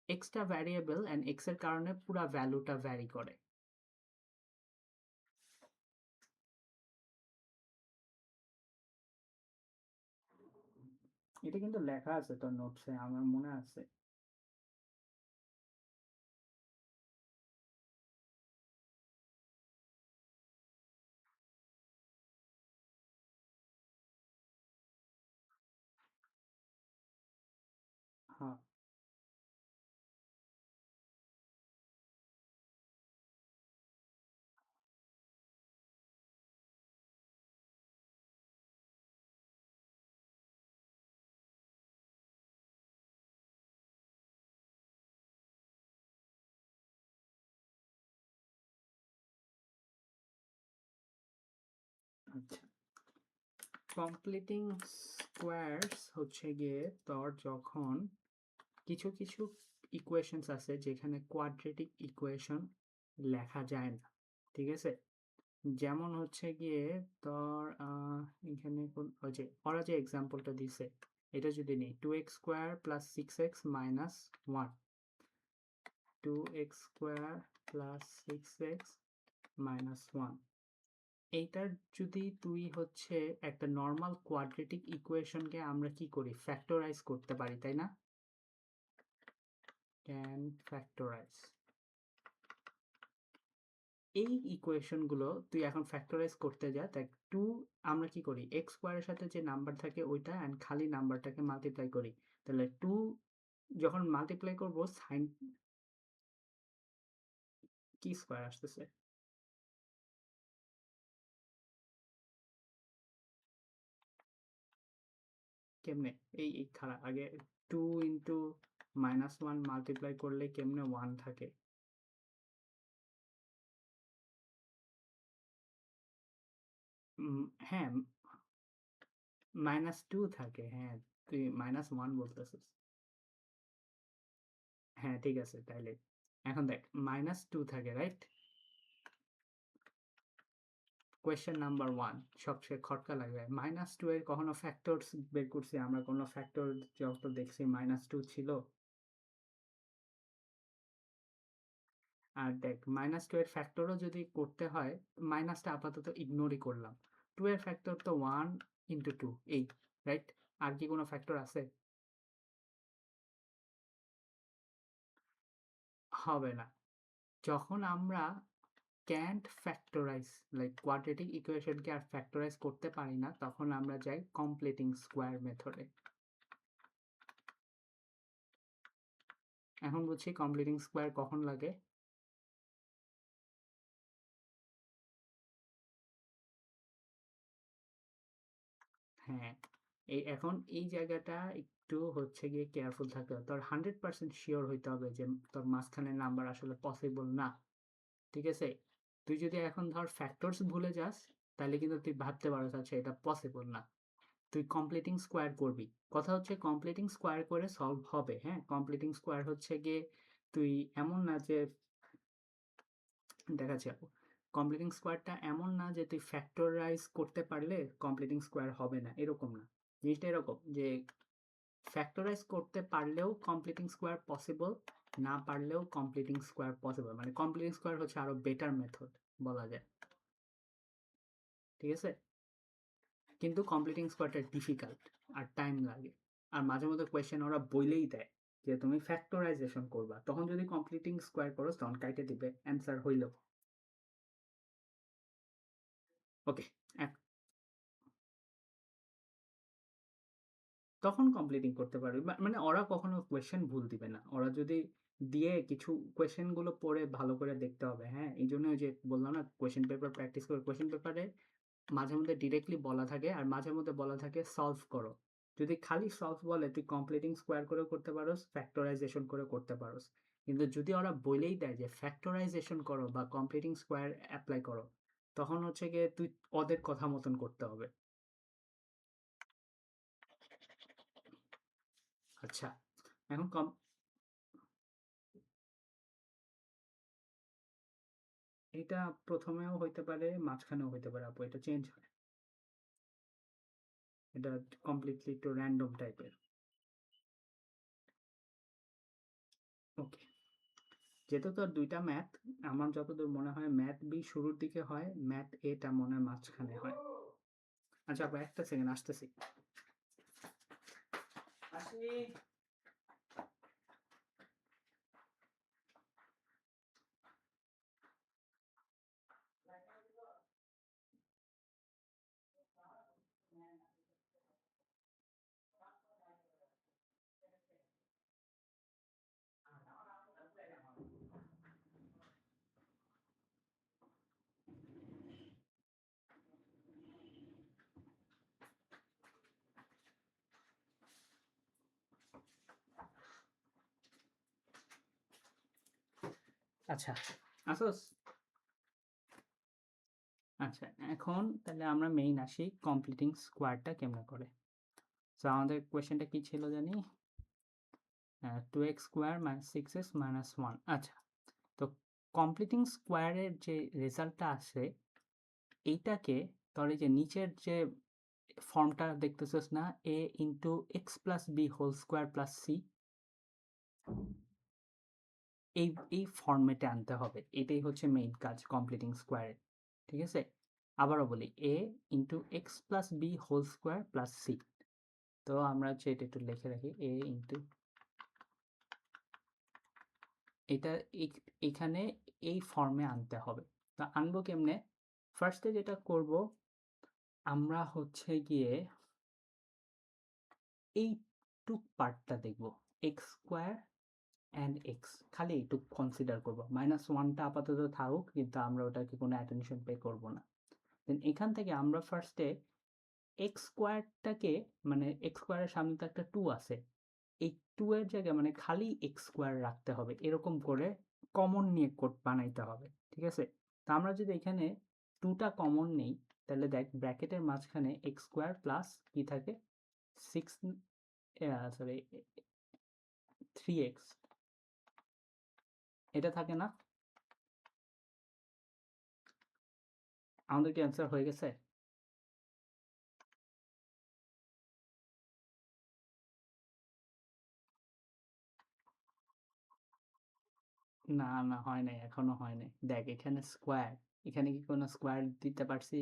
এক্সটা ভ্যারিয়েবল অ্যান্ড এক্স এর কারণে পুরা ভ্যালুটা ভ্যারি করে। এটা কিন্তু লেখা আছে তোর নোটসে, আমার মনে আছে। হ্যাঁ, আচ্ছা। কমপ্লিটিং স্কোয়ারস হচ্ছে গিয়ে তোর যখন কিছু কিছু ইকুয়েশনস আছে যেখানে কোয়াড্রেটিক ইকুয়েশন লেখা যায় না, ঠিক আছে? যেমন হচ্ছে গিয়ে তোর এখানে ওই যে ওরা যে এক্সাম্পলটা দিছে, এটা যদি নেই 2x square plus 6x minus 1, 2x square plus 6x minus 1, এইটার যদি তুই হচ্ছে একটা নর্মাল কোয়াড্রেটিক ইকুয়েশনকে আমরা কি করি, ফ্যাক্টরাইজ করতে পারি, তাই না? ক্যান ফ্যাক্টরাইজ এই ইকুয়েশনগুলো, তুই এখন ফ্যাক্টরাইজ করতে যা, দেখ টু, আমরা কি করি, এক্স স্কোয়ারের সাথে যে নাম্বার থাকে ওইটা অ্যান্ড খালি নাম্বারটাকে মাল্টিপ্লাই করি। তাহলে টু যখন মাল্টিপ্লাই করব সাইন, কি স্কোয়ার আসতেছে? কেমনে? এই খারাপ, আগে two into minus one multiply করলে কেমনে ওয়ান থাকে? হ্যাঁ, মাইনাস টু থাকে, হ্যাঁ। তুই মাইনাস ওয়ান বলতেছিস। হ্যাঁ ঠিক আছে, তাইলে এখন দেখ মাইনাস টু থাকে, রাইট? কোয়েশ্চেন নাম্বার 1 সবচেয়ে খটকা লাগবে -2 এর কখনো ফ্যাক্টরস বের করছি আমরা, কোনো ফ্যাক্টর যত দেখছি -2 ছিল। আর দেখ -2 এর ফ্যাক্টরও যদি করতে হয়, মাইনাসটা আপাতত ইগনোরই করলাম। 2 এর ফ্যাক্টর তো 1 ইন্টু 2 এই, রাইট? আর কি কোনো ফ্যাক্টর আছে? হবে না। যখন আমরা ক্যান্ট ফ্যাক্টরাইজ লাইক কোয়াড্রেটিক ইকুয়েশনকে আর ফ্যাক্টরাইজ করতে পারি না, তখন আমরা যাই কমপ্লিটিং স্কোয়ার মেথডে। এখন বুঝছি কমপ্লিটিং স্কোয়ার কখন লাগে। হ্যাঁ, এখন এই জায়গাটা একটু হচ্ছে গিয়ে কেয়ারফুল থাকতে হবে। তোর 100% শিওর হইতে হবে যে তোর মাঝখানের নাম্বার আসলে পসিবল না। ঠিক আছে? তুই যদি এখন ধর ফ্যাক্টরস ভুলে যাস, তাহলে কিন্তু তুই ভাবতে পারো আচ্ছা এটা পসিবল না। তুই কমপ্লিটিং স্কোয়ার করবি। কথা হচ্ছে কমপ্লিটিং স্কোয়ার করে সলভ হবে। হ্যাঁ, কমপ্লিটিং স্কোয়ার হচ্ছে গিয়ে তুই এমন না যে দেখাচ্ছি আপু, কমপ্লিটিং স্কোয়ারটা এমন না যে তুই ফ্যাক্টরাইজ করতে পারলে কমপ্লিটিং স্কোয়ার হবে না, এরকম না। জিনিসটা এরকম যে ফ্যাক্টরাইজ করতে পারলেও কমপ্লিটিং স্কোয়ার পসিবল, না পারলেও কমপ্লিটিং স্কোয়ার পসিবল। মানে কমপ্লিটিং স্কোয়ার হচ্ছে আরো বেটার মেথড বলা যায়। ঠিক আছে? কিন্তু কমপ্লিটিং স্কোয়ারটা ডিফিকাল্ট আর টাইম লাগে। আর মাঝে মধ্যে কোয়েশ্চেন ওরা বইলেই দেয় যে তুমি ফ্যাক্টরাইজেশন করবা, তখন যদি কমপ্লিটিং স্কোয়ার করো তখন কাইটে দিবে, অ্যান্সার হইল। ওকে, তখন কমপ্লিটিং করতে পারবি। মানে ওরা কখনো কোয়েশ্চেন ভুল দিবে না। ওরা যদি দিয়ে কিছু কোয়েশ্চেন গুলো পড়ে ভালো করে দেখতে হবে। হ্যাঁ, এই জন্য যে বললাম না কোয়েশ্চেন পেপার প্র্যাকটিস করে, কোয়েশ্চেন পেপারে মাঝে মধ্যে ডিরেক্টলি বলা থাকে আর মাঝে মধ্যে বলা থাকে সলভ করো। যদি খালি সলভ বলে তুই কমপ্লিটিং স্কোয়ার করে করতে পারোস, ফ্যাক্টরাইজেশন করে করতে পারোস। কিন্তু যদি ওরা বলেই দেয় যে ফ্যাক্টরাইজেশন করো বা কমপ্লিটিং স্কোয়ার অ্যাপ্লাই করো, তখন হচ্ছে গিয়ে তুই ওদের কথা মতন করতে হবে। আচ্ছা, এখন এটা প্রথমেও হইতে পারে, মাঝখানেও হইতে পারে আপু, এটা চেঞ্জ হয়। এটা কমপ্লিটলি একটু র্যান্ডম টাইপের। ওকে, যেহেতু তোর দুইটা ম্যাথ, আমার যতদূর মনে হয় ম্যাথ বি শুরুর দিকে হয়, ম্যাথ এটা মনে হয় মাঝখানে হয়। আচ্ছা আপু একটা সেকেন্ড, আসতেছি। আসি। আচ্ছা, আসোস। আচ্ছা, এখন তাহলে আমরা মেইন আসি কমপ্লিটিং স্কোয়ারটা কেমনে করে। তো আমাদের কোয়েশ্চেনটা কি ছিল জানি, 2x square minus 6x minus 1। আচ্ছা, তো কমপ্লিটিং স্কোয়ারের যে রেজাল্টটা আসে, এইটাকে তোর এই যে নিচের যে ফর্মটা দেখতেছিস না, a into X plus B whole square plus C, এই এই ফর্মেটে আনতে হবে। এটাই হচ্ছে মেইন কাজ কমপ্লিটিং স্কোয়ারের। ঠিক আছে, আবারও বলি a into X plus B whole square plus C. তো আমরা হচ্ছে এটা একটু লিখে রাখি, a ইন্টু এটা এখানে এই ফর্মে আনতে হবে। তো আনবো কেমনে? ফার্স্টে যেটা করব, আমরা হচ্ছে গিয়ে এইটুক পার্টটা দেখব, এক্স স্কোয়ার অ্যান্ড এক্স, খালি এইটুক কনসিডার করব। মাইনাস ওয়ানটা আপাতত থাকুক, কিন্তু আমরা ওটাকে কোনো অ্যাটেনশন পে করব না। দেন এখান থেকে আমরা ফার্স্টে এক্স স্কোয়ারটাকে, মানে এক্স স্কোয়ারের সামনে তো একটা টু আছে, এই টু এর জায়গায় মানে খালি এক্স স্কোয়ার রাখতে হবে, এরকম করে কমন নিয়ে কোড বানাইতে হবে। ঠিক আছে, তো আমরা যদি এখানে টুটা কমন নেই, তাহলে দেখ ব্র্যাকেটের মাঝখানে এক্স স্কোয়ার প্লাস কি থাকে, 6, সরি 3x, এটা থাকে না? আমাদের কি অ্যান্সার হয়ে গেছে? না না, হয় নাই, এখনো হয় নাই। দেখ এখানে স্কোয়ার, এখানে কি কোনো স্কোয়ার দিতে পারছি?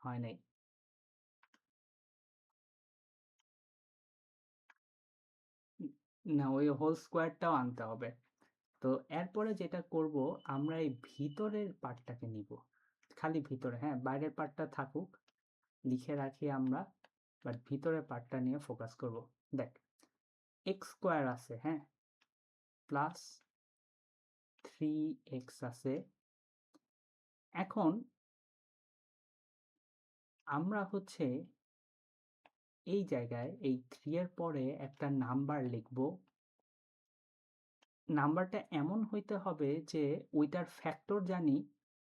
হয় নাই। না, ওই হোল স্কোয়ারটাও আনতে হবে। তো এরপরে যেটা করব, আমরা এই ভিতরের পার্টটাকে নিব, খালি ভিতরে, হ্যাঁ বাইরের পার্টটা থাকুক, লিখে রাখি আমরা, বাট ভিতরের পার্টটা নিয়ে ফোকাস করব। দেখ এক্স স্কোয়ার আছে, হ্যাঁ, প্লাস 3x আছে। এখন আমরা হচ্ছে এই জায়গায় এই 3 এর পরে একটা নাম্বার লিখব। নাম্বারটা এমন হইতে হবে যে ওইটার ফ্যাক্টর জানি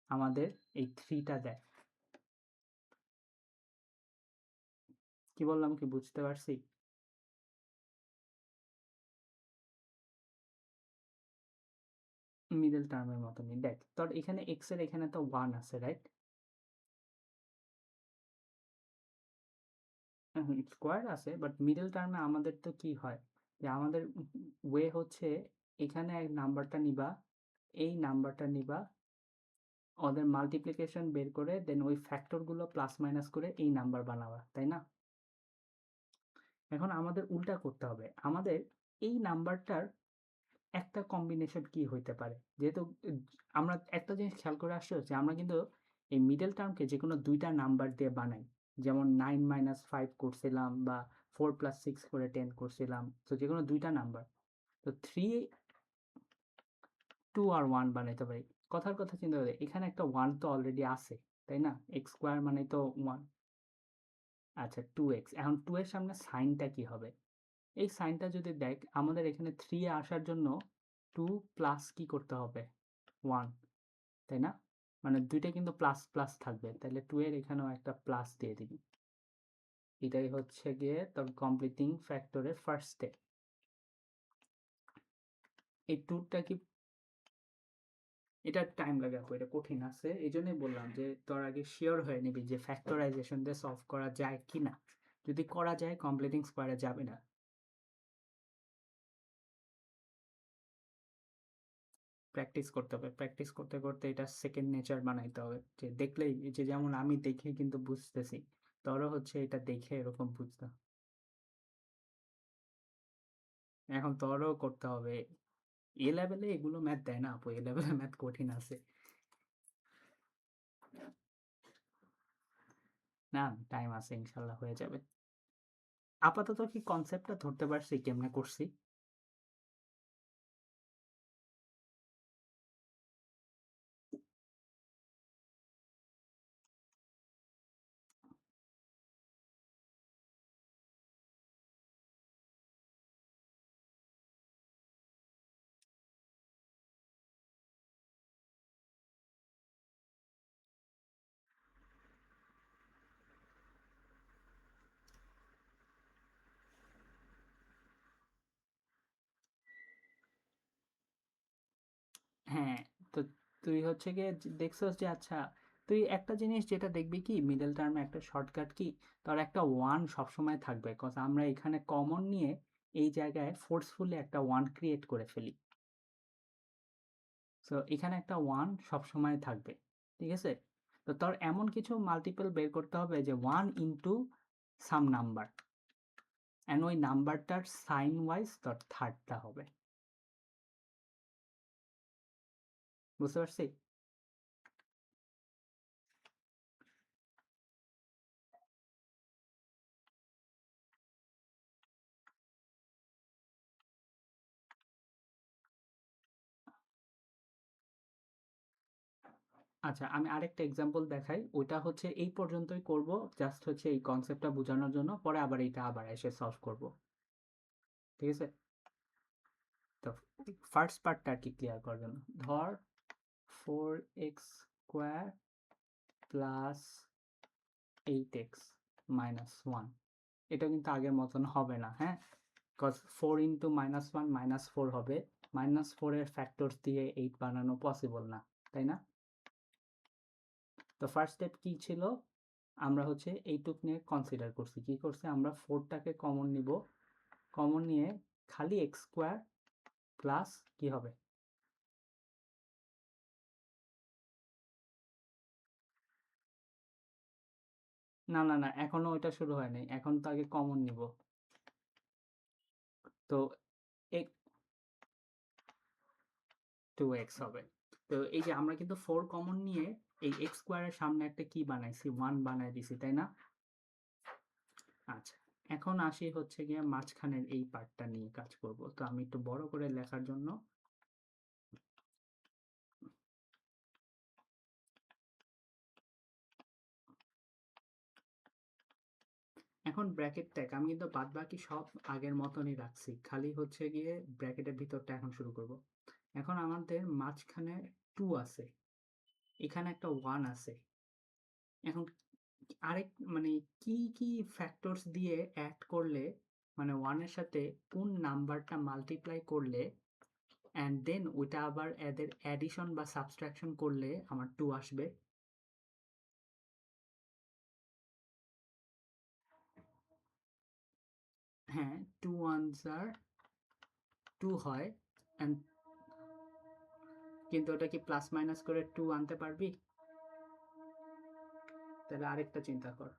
আমাদের এই 3টা দেয়। কি বললাম, কি বুঝতে পারছি? মিডল টার্মের মতনই। দেখ তোর এখানে এক্স এর এখানে তো 1 আছে, রাইট? স্কোয়ার আছে, বাট মিডল টার্মে আমাদের তো কি হয়, যে আমাদের ওয়ে হচ্ছে এখানে এক নাম্বারটা নিবা, এই নাম্বারটা নিবা, ওদের মাল্টিপ্লিকেশন বের করে দেন ওই ফ্যাক্টরগুলো প্লাস মাইনাস করে এই নাম্বার বানাবা, তাই না? এখন আমাদের উল্টা করতে হবে, আমাদের এই নাম্বারটার একটা কম্বিনেশন কি হইতে পারে, যেহেতু আমরা একটা জিনিস খেয়াল করে আসছি হচ্ছে আমরা কিন্তু এই মিডল টার্মকে যে কোনো দুইটা নাম্বার দিয়ে বানাই, যেমন 9 - 5 করছিলাম, বা 4 + 6 করে 10 করছিলাম, তো যে কোনো দুইটা নাম্বার, তো 3, 2 আর 1 বানাইতে পারি। কথার কথা চিন্তা করে এখানে একটা 1 তো অলরেডি আছে, তাই না? এক্স স্কোয়ার মানে তো 1। আচ্ছা 2x, এখন 2 এর সামনে সাইনটা কি হবে? এই সাইনটা যদি দেখ, আমাদের এখানে 3 এ আসার জন্য 2 প্লাস কি করতে হবে, 1, তাই না? মানে দুইটা কিন্তু প্লাস প্লাস থাকবে, তাহলে 2 এর এখানেও একটা প্লাস দিয়ে দিবি। এটাই হচ্ছে গিয়ে তোর কমপ্লিটিং ফ্যাক্টরের ফার্স্ট স্টেপ। এই 2টা কি, এটা টাইম লাগে আপু, এটা কঠিন আছে, এই জন্যই বললাম যে তোর আগে শিওর হয়ে নিবি যে ফ্যাক্টরাইজেশন দিয়ে সলভ করা যায় কিনা। যদি করা যায় কমপ্লিটিং স্কোয়ারে যাবে না। প্র্যাকটিস করতে হবে, প্র্যাকটিস করতে করতে এটা সেকেন্ড নেচার বানাইতে হবে, যে দেখলেই, যে যেমন আমি দেখে কিন্তু বুঝতেছি, তোরও হচ্ছে এটা দেখে এরকম বুঝতে, এখন তোরও করতে হবে। এ লেভেলে এগুলো ম্যাথ দেয় না আপু, এ লেভেলে ম্যাথ কঠিন আছে। না, টাইম আছে, ইনশাল্লাহ হয়ে যাবে। আপাতত কি কনসেপ্টটা ধরতে পারছি কেমনে করছি? হ্যাঁ, তো তুই হচ্ছে গিয়ে দেখছস যে, আচ্ছা তুই একটা জিনিস যেটা দেখবি কি মিডল টার্মে একটা শর্টকাট কি, তোর একটা ওয়ান সবসময় থাকবে, কজ আমরা এখানে কমন নিয়ে এই জায়গায় ফোর্সফুলি একটা ওয়ান ক্রিয়েট করে ফেলি। সো এখানে একটা ওয়ান সবসময় থাকবে, ঠিক আছে? তো তোর এমন কিছু মাল্টিপল বের করতে হবে যে 1 × সাম নাম্বার, অ্যান্ড ওই নাম্বারটার সাইন ওয়াইজ তোর থার্ডটা হবে। বুঝতে পারছি? আচ্ছা আমি আরেকটা এক্সাম্পল দেখাই, ওইটা হচ্ছে এই পর্যন্তই করব, জাস্ট হচ্ছে এই কনসেপ্টটা বোঝানোর জন্য, পরে আবার এইটা আবার এসে সলভ করব, ঠিক আছে? তো ফার্স্ট পার্টটা আর কি ক্লিয়ার করার জন্য, ধর 4x² প্লাস 8x - 1, এটা কিন্তু আগের মতন হবে না, হ্যাঁ, কজ 4 × -1 -4 হবে, -4 এর ফ্যাক্টরস দিয়ে 8 বানানো পসিবল না, তাই না? তো ফার্স্ট স্টেপ কি ছিল, আমরা হচ্ছে এইটুক নিয়ে কনসিডার করছি, কি করছি আমরা 4টাকে কমন নিব, কমন নিয়ে খালি এক্স স্কোয়ার প্লাস কি হবে, না না না এখনো ওইটা শুরু হয় নাই, এখন তো আগে কমন নিব। তো 2x হবে। তো এই যে আমরা কিন্তু 4 কমন নিয়ে এই এক্স স্কোয়ারের সামনে একটা কি বানাইছি, 1 বানাই দিছি, তাই না? আচ্ছা, এখন আসি হচ্ছে গিয়ে মাঝখানের এই পার্টটা নিয়ে কাজ করব। তো আমি একটু বড় করে লেখার জন্য এখন ব্র্যাকেট ট্যাগ আমি কিন্তু বাদ বাকি সব আগের মতনই রাখছি, খালি হচ্ছে গিয়ে ব্র্যাকেটের ভিতরটা এখন শুরু করব। এখন আমাদের মাঝখানে 2 আছে, এখানে একটা 1 আছে। এখন আরেক মানে কি কি ফ্যাক্টরস দিয়ে অ্যাড করলে, মানে 1 এর সাথে কোন নাম্বারটা মাল্টিপ্লাই করলে অ্যান্ড দেন ওইটা আবার এদের অ্যাডিশন বা সাবট্রাকশন করলে আমার 2 আসবে। হ্যাঁ, 2 ones are 2 হয়, and কিন্তু ওটা কি প্লাস মাইনাস করে 2 আনতে পারবি? তাহলে আরেকটা চিন্তা কর।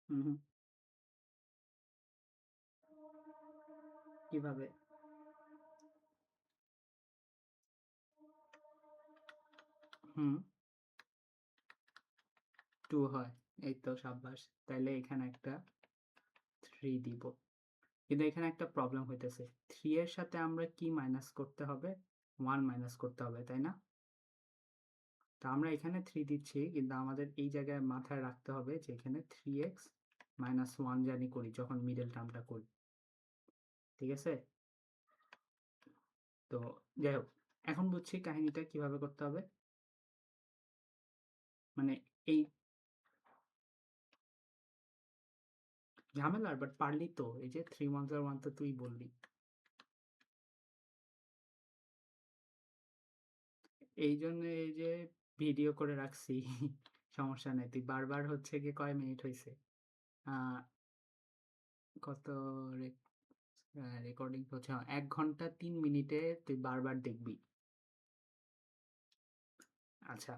হুম হুম, কিভাবে? হুম, 2 হয়, এই তো সাব্বাস। তাইলে এখানে একটা 3 দিব, কিন্তু এখানে একটা প্রবলেম হইতেছে, 3 এর সাথে আমরা কি মাইনাস করতে হবে, 1 মাইনাস করতে হবে, তাই না? তো আমরা এখানে 3 দিচ্ছি, কিন্তু আমাদের এই জায়গায় মাথায় রাখতে হবে যে এখানে 3x মাইনাস 1 জানি করি যখন মিডল টার্মটা করি, ঠিক আছে? তো যাই হোক, এখন বুঝছি কাহিনীটা কিভাবে করতে হবে। মানে এই ঝামেলার, বাট পারলি তো, এই যে 3 ones are 1 তো তুই বললি, এই জন্য এই যে ভিডিও করে রাখছি। সমস্যা নাই, তুই বারবার হচ্ছে গিয়ে কয় মিনিট হয়েছে, আহ কত রেকর্ডিং হচ্ছে, 1 ঘন্টা 3 মিনিটে তুই বারবার দেখবি। আচ্ছা,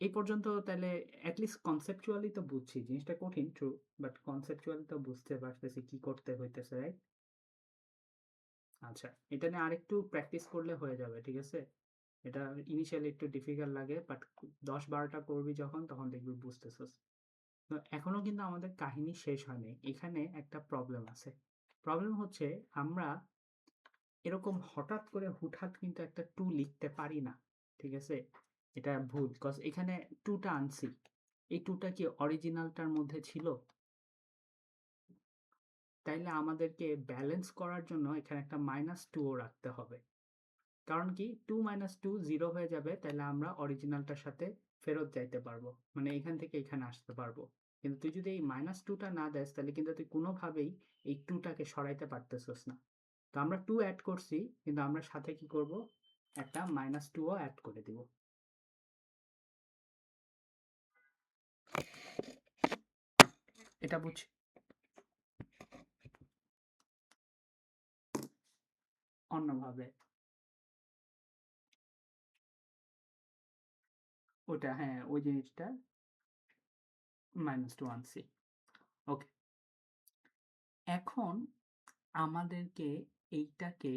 এই পর্যন্ত তাহলে অ্যাটলিস্ট কনসেপচুয়ালি তো বুঝছি, জিনিসটা কঠিন ট্রু, বাট কনসেপচুয়ালি তো বুঝতে পারতেছি কি করতে হইতেছে, রাইট? আচ্ছা, এটা নিয়ে আরেকটু প্র্যাকটিস করলে হয়ে যাবে, ঠিক আছে? এটা ইনিশিয়ালি একটু ডিফিকাল্ট লাগে, বাট 10-12টা করবি যখন, তখন দেখবি বুঝতেছিস। তো এখনো কিন্তু আমাদের কাহিনী শেষ হয়নি, এখানে একটা প্রবলেম আছে। প্রবলেম হচ্ছে আমরা এরকম হঠাৎ করে হুটহাট কিন্তু একটা 2 লিখতে পারি না, ঠিক আছে? এটা ভুল, কজ এখানে 2টা আনছি, এই 2টা কি অরিজিনালটার মধ্যে ছিল? তাইলে আমাদেরকে ব্যালেন্স করার জন্য এখানে একটা -2ও রাখতে হবে। কারণ কি, 2 - 2 0 হয়ে যাবে, তাহলে আমরা অরিজিনালটার সাথে ফেরত যাইতে পারবো, মানে এখান থেকে এখানে আসতে পারবো। কিন্তু তুই যদি এই -2টা না দেস, তাহলে কিন্তু তুই কোনোভাবেই এই 2টাকে সরাইতে পারতেছিস না। তো আমরা 2 অ্যাড করছি, কিন্তু আমরা সাথে কি করব, একটা -2ও অ্যাড করে দিব। এটা বুঝ, অন্যভাবে ওটা, হ্যাঁ ওই জিনিসটা -2 আনছি। ওকে, এখন আমাদেরকে এইটাকে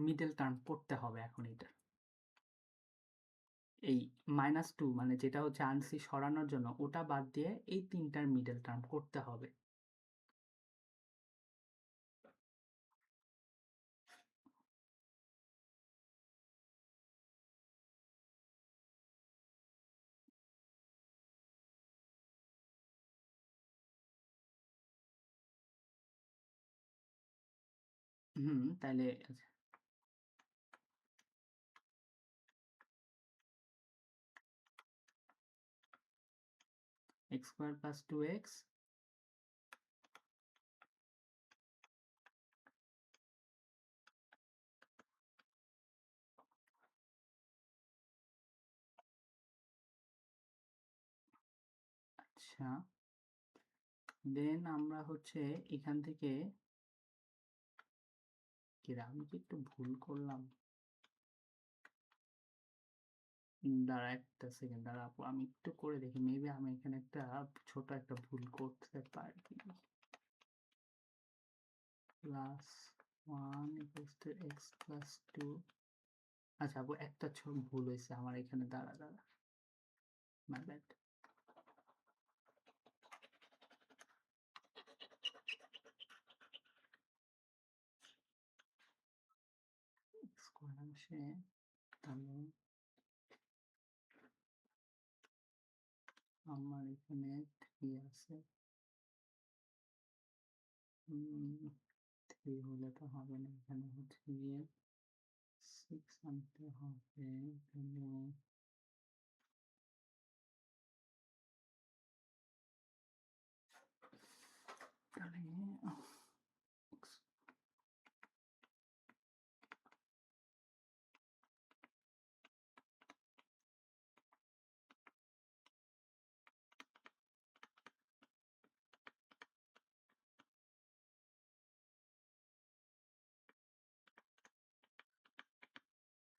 মিডল টার্ম করতে হবে এখন এটা, এই -2 মানে যেটা হচ্ছে আনসি সরানোর জন্য, ওটা বাদ দিয়ে এই তিনটার মিডল টার্ম করতে হবে। হুম, তাহলে এক্স স্কোয়ার প্লাস 2x আচ্ছা, দেন আমরা হচ্ছে এখান থেকে আমি কি একটু ভুল করলাম? দাঁড়া একটা সেকেন্ড, দাঁড়া আপু, আমি একটু করে দেখি, মেবি আমি এখানে একটা ছোট একটা ভুল করতে পারি। Plus 1 equals to x plus 2। আচ্ছা আপু, একটা ছোট ভুল হয়েছে আমার এখানে, দাঁড়া দাঁড়া, মাই ব্যাড। স্কোয়ার অংশে তাহলে আমার এখানে 3 আছে। 3 হলে তো হবে না, এখানে হচ্ছে গিয়ে 6 আনতে হবে। এখানে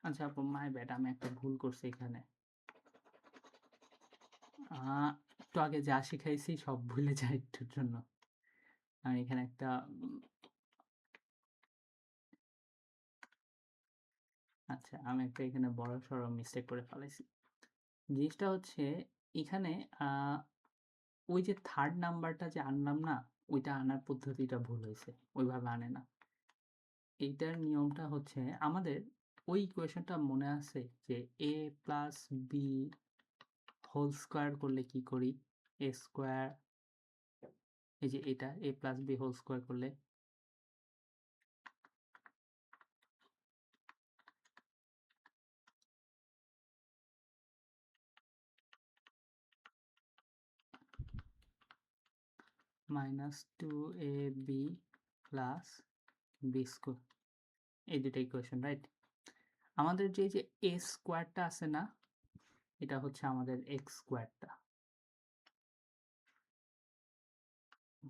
আচ্ছা আপু, মাই ব্যাড, আমি একটা ভুল করছি এখানে। একটু আগে যা শিখাইছি সব ভুলে যাই একটুর জন্য। আমি এখানে একটা আচ্ছা, আমি একটা এখানে বড়সড় মিস্টেক করে ফেলেছি। জিনিসটা হচ্ছে এখানে ওই যে থার্ড নাম্বারটা যে আনলাম না, ওইটা আনার পদ্ধতিটা ভুল হয়েছে, ওইভাবে আনে না। এইটার নিয়মটা হচ্ছে আমাদের ওই ইকুয়েশনটা মনে আছে যে A plus B whole square করলে কি করি, এ স্কোয়ার, এই যে এটা A plus B whole square করলে minus 2ab plus B square, এই দুটো ইকুয়েশন, রাইট? আমাদের যে এ স্কোয়ারটা আছে না, এটা হচ্ছে আমাদের এক্স স্কোয়ারটা।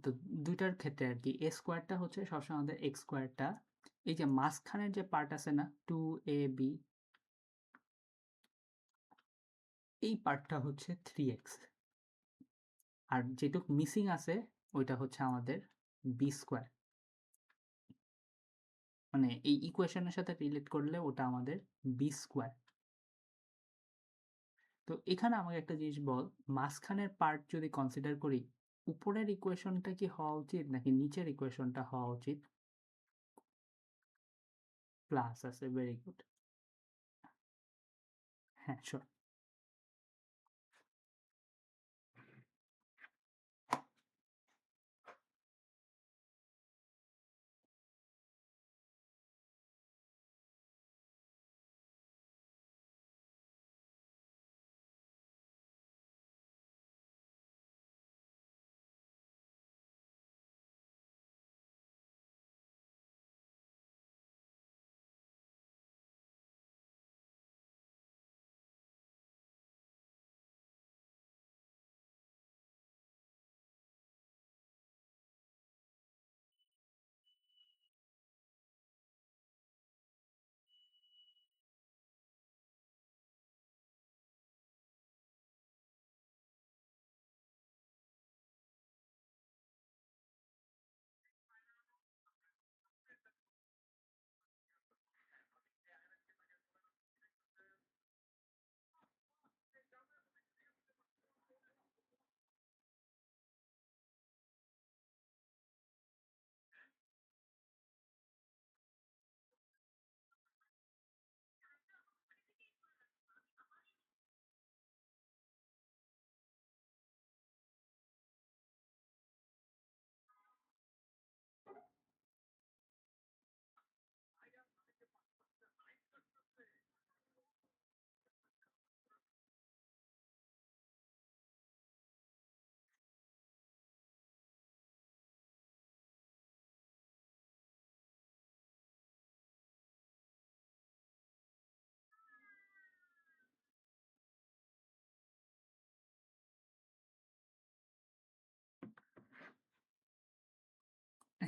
তো দুইটার ক্ষেত্রে আর কি, এ স্কোয়ারটা হচ্ছে সবসময় আমাদের এক্স স্কোয়ারটা, এই যে মাঝখানের যে পার্ট আছে না 2ab, এই পার্টটা হচ্ছে 3x, আর যেটুক মিসিং আছে ওইটা হচ্ছে আমাদের বি স্কোয়ার, মানে এই ইকুয়েশনের সাথে রিলেট করলে ওটা আমাদের বি স্কোয়ার। তো এখানে আমাকে একটা জিনিস বল, মাঝখানের পার্ট যদি কনসিডার করি, উপরের ইকুয়েশনটা কি হওয়া উচিত নাকি নিচের ইকুয়েশনটা হওয়া উচিত? প্লাস আছে, ভেরি গুড। হ্যাঁ, শিওর।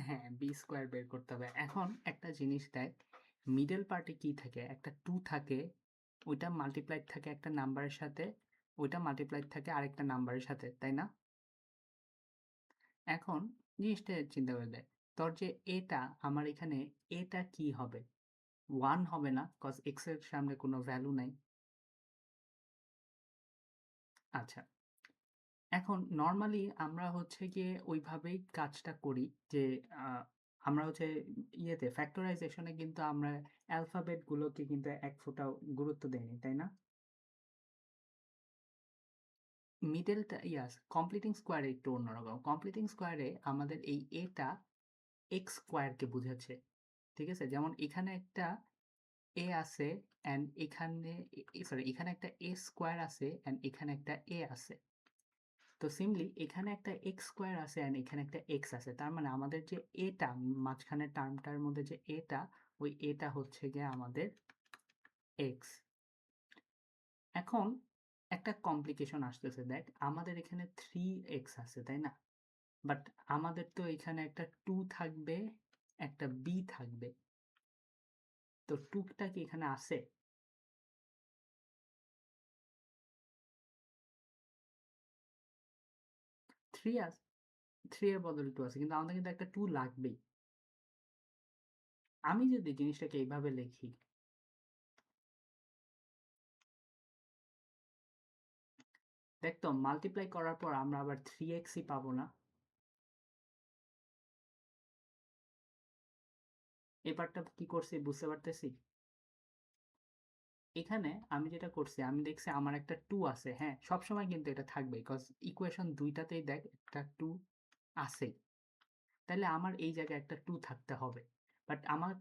হ্যাঁ, বি স্কোয়ার বের করতে হবে। এখন একটা জিনিস দেখ, মিডল পার্টে কি থাকে, একটা 2 থাকে, ওইটা মাল্টিপ্লাইড থাকে একটা নাম্বারের সাথে, ওইটা মাল্টিপ্লাইড থাকে আরেকটা নাম্বারের সাথে, তাই না? এখন জিনিসটা চিন্তা করে দেখ, তোর যে এটা, আমার এখানে এটা কি হবে? 1 হবে না, কজ এক্স এর সামনে কোনো ভ্যালু নাই। আচ্ছা, এখন নরমালি আমরা হচ্ছে গিয়ে ওইভাবেই কাজটা করি যে আমরা হচ্ছে ইয়েতে ফ্যাক্টরাইজেশনে কিন্তু আমরা অ্যালফাবেট গুলোকে কিন্তু এক ফোঁটাও গুরুত্ব দেইনি, তাই না? মিডলটা ইয়াস, কমপ্লিটিং স্কোয়ারে একটু অন্যরকম। কমপ্লিটিং স্কোয়ারে আমাদের এই এটা এক্স স্কোয়ারকে বুঝাচ্ছে, ঠিক আছে? যেমন এখানে একটা এ আছে অ্যান্ড এখানে সরি এখানে একটা এ স্কোয়ার আছে অ্যান্ড এখানে একটা এ আছে। তো সিমলি এখানে একটা এক্স স্কোয়ার আছে অ্যান্ড এখানে একটা এক্স আছে, তার মানে আমাদের যে এটা মাঝখানের টার্মটার মধ্যে যে এটা, ওই এটা হচ্ছে গিয়ে আমাদের এক্স। এখন একটা কমপ্লিকেশন আসতেছে, দেখ আমাদের এখানে 3x আছে, তাই না? বাট আমাদের তো এখানে একটা 2 থাকবে, একটা বি থাকবে, তো 2টা কি এখানে আছে? 3 আছে, 3 এর বদলে 2 আছে, কিন্তু আমাদের কিন্তু একটা 2 লাগবেই। আমি যদি জিনিসটাকে এইভাবে লিখি, দেখ তো মাল্টিপ্লাই করার পর আমরা আবার 3xই পাবো না? এই পার্টটা কি করছি বুঝতে পারতেছি? এখানে আমি যেটা করছি, আমি দেখছি আমার একটা 2 আছে, হ্যাঁ সবসময় কিন্তু এটা থাকবে, বিকজ ইকুয়েশন দুইটাতেই দেখ একটা 2 আছে, তাহলে আমার এই জায়গায় একটা 2 থাকতে হবে। বাট আমার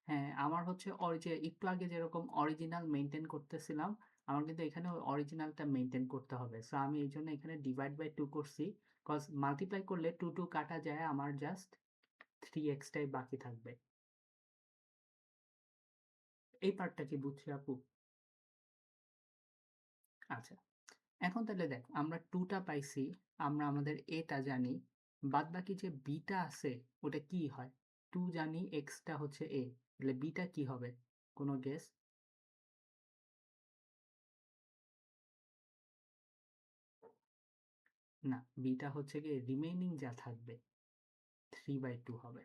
হ্যাঁ, আমার হচ্ছে যে একটু আগে যেরকম অরিজিনাল মেনটেন করতেছিলাম, আমার কিন্তু এখানে ওই অরিজিনালটা মেনটেন করতে হবে। সো আমি এই জন্য এখানে ডিভাইড বাই 2 করছি, কজ মাল্টিপ্লাই করলে 2 2 কাটা যায়, আমার জাস্ট 3x টাই বাকি থাকবে। এই পার্টটা কি বুঝছি আপু? আচ্ছা, এখন তাহলে দেখ আমরা 2 টা পাইছি, আমরা আমাদের এটা জানি, বাদ বাকি যে বিটা আছে ওটা কি হয়? 2 জানি, x টা হচ্ছে a, তাহলে বিটা কি হবে? কোনো গেস? না, বিটা হচ্ছে গিয়ে রিমেইনিং যা থাকবে 3/2 হবে।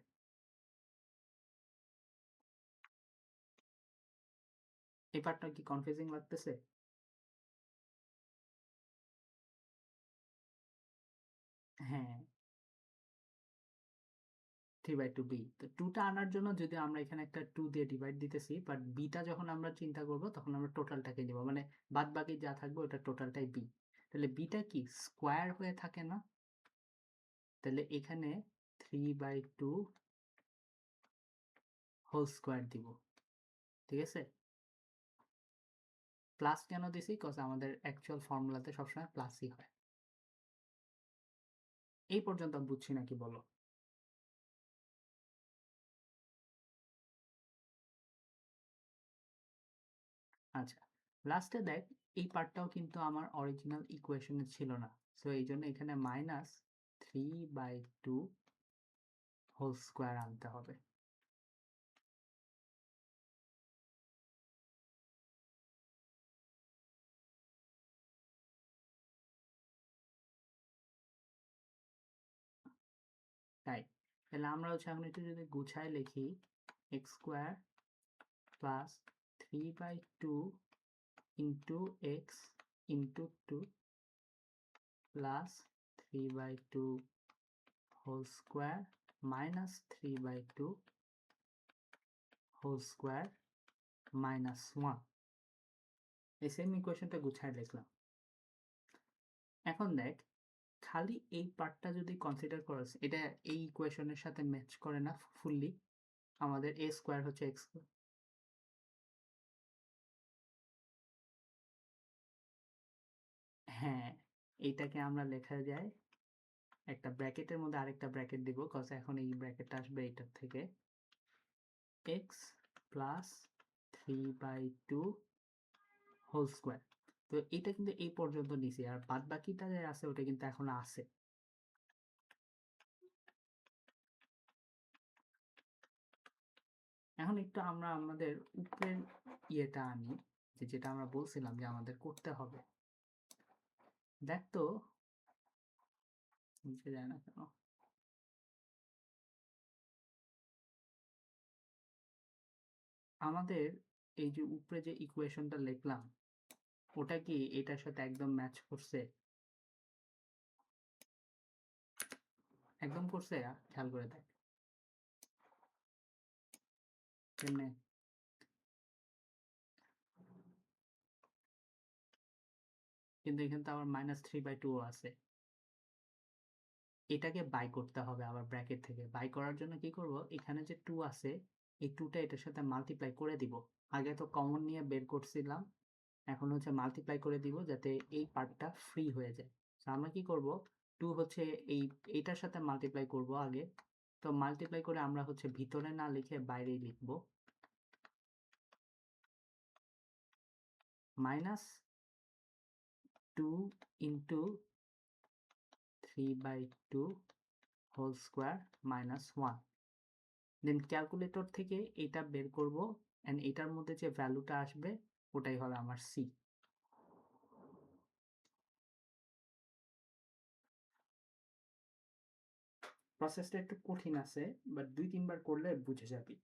এই পার্টটা কি কনফিউজিং লাগতেছে? হ্যাঁ, 3/2 বি, তো 2 টা আনার জন্য যদি আমরা এখানে একটা 2 দিয়ে ডিভাইড দিতেছি, বাট বিটা যখন আমরা চিন্তা করব তখন আমরা টোটালটাকে নিব, মানে বাদ বাকি যা থাকবে ওটা টোটালটাই বি। তাহলে বিটা কি স্কোয়ার হয়ে থাকে না? তাহলে এখানে 3/2 হোল স্কোয়ার দিব, ঠিক আছে? প্লাস কেন দিছি? কজ আমাদের অ্যাকচুয়াল ফর্মুলাতে সবসময় প্লাসই হয়। এই পর্যন্ত বুঝছি নাকি বলো? আচ্ছা, লাস্টে দেখ এই পার্টটাও কিন্তু আমার অরিজিনাল ইকুয়েশনে ছিল না, সো এই জন্য এখানে -3/2 হোল স্কোয়ার আনতে হবে। তাই তাহলে আমরা হচ্ছে এখন একটু যদি গুছায় লিখি, X square plus 3/2 into X into 2 plus 3/2 whole square minus 3/2 whole square -1। এই সেম ইকুয়েশনটা গুছায় লিখলাম। এখন দেখ, খালি এই পার্টটা যদি কনসিডার করস, এটা এই ইকুয়েশনের সাথে ম্যাচ করে না ফুললি। আমাদের এ স্কোয়ার হচ্ছে এক্স। হ্যাঁ, এইটাকে আমরা লেখা যায় একটা ব্র্যাকেটের মধ্যে আরেকটা ব্র্যাকেট দিব, কজ এখন এই ব্র্যাকেটটা আসবে এইটার থেকে, এক্স প্লাস 3/2 হোল স্কোয়ার। তো এটা কিন্তু এই পর্যন্ত নিছি, আর বাদ বাকিটা যে আছে ওটা কিন্তু এখনো আছে। এখন একটু আমরা আমাদের উপরের ইয়েটা আনি, যেটা আমরা বলছিলাম যে আমাদের করতে হবে। দেখ তো নিচে যায় না কেন? আমাদের এই যে উপরে যে ইকুয়েশনটা লিখলাম, ওটা কি এটার সাথে একদম ম্যাচ করছে? একদম করছে? খেয়াল করে দেখ কেমনে। কিন্তু এখানে তো আবার -3/2 আছে। এটাকে বাই করতে হবে আবার ব্র্যাকেট থেকে। বাই করার জন্য কি করব, এখানে যে 2 আছে এই 2টা এটার সাথে মাল্টিপ্লাই করে দিব। আগে তো কমন নিয়ে বের করছিলাম, এখন হচ্ছে মাল্টিপ্লাই করে দিব যাতে এই পার্টটা ফ্রি হয়ে যায়। তো আমরা কি করব, 2 হচ্ছে এইটার সাথে মাল্টিপ্লাই করব আগে। তো মাল্টিপ্লাই করে আমরা হচ্ছে ভিতরে না লিখে বাইরেই লিখব, -2 ইন্টু 3/2 হোল স্কোয়ার -1। দেন ক্যালকুলেটর থেকে এটা বের করব, এন্ড এটার মধ্যে যে ভ্যালুটা আসবে ওটাই হবে আমার সি। প্রসেসটা একটু কঠিন আছে, বাট 2-3 বার করলে বুঝে যাবি।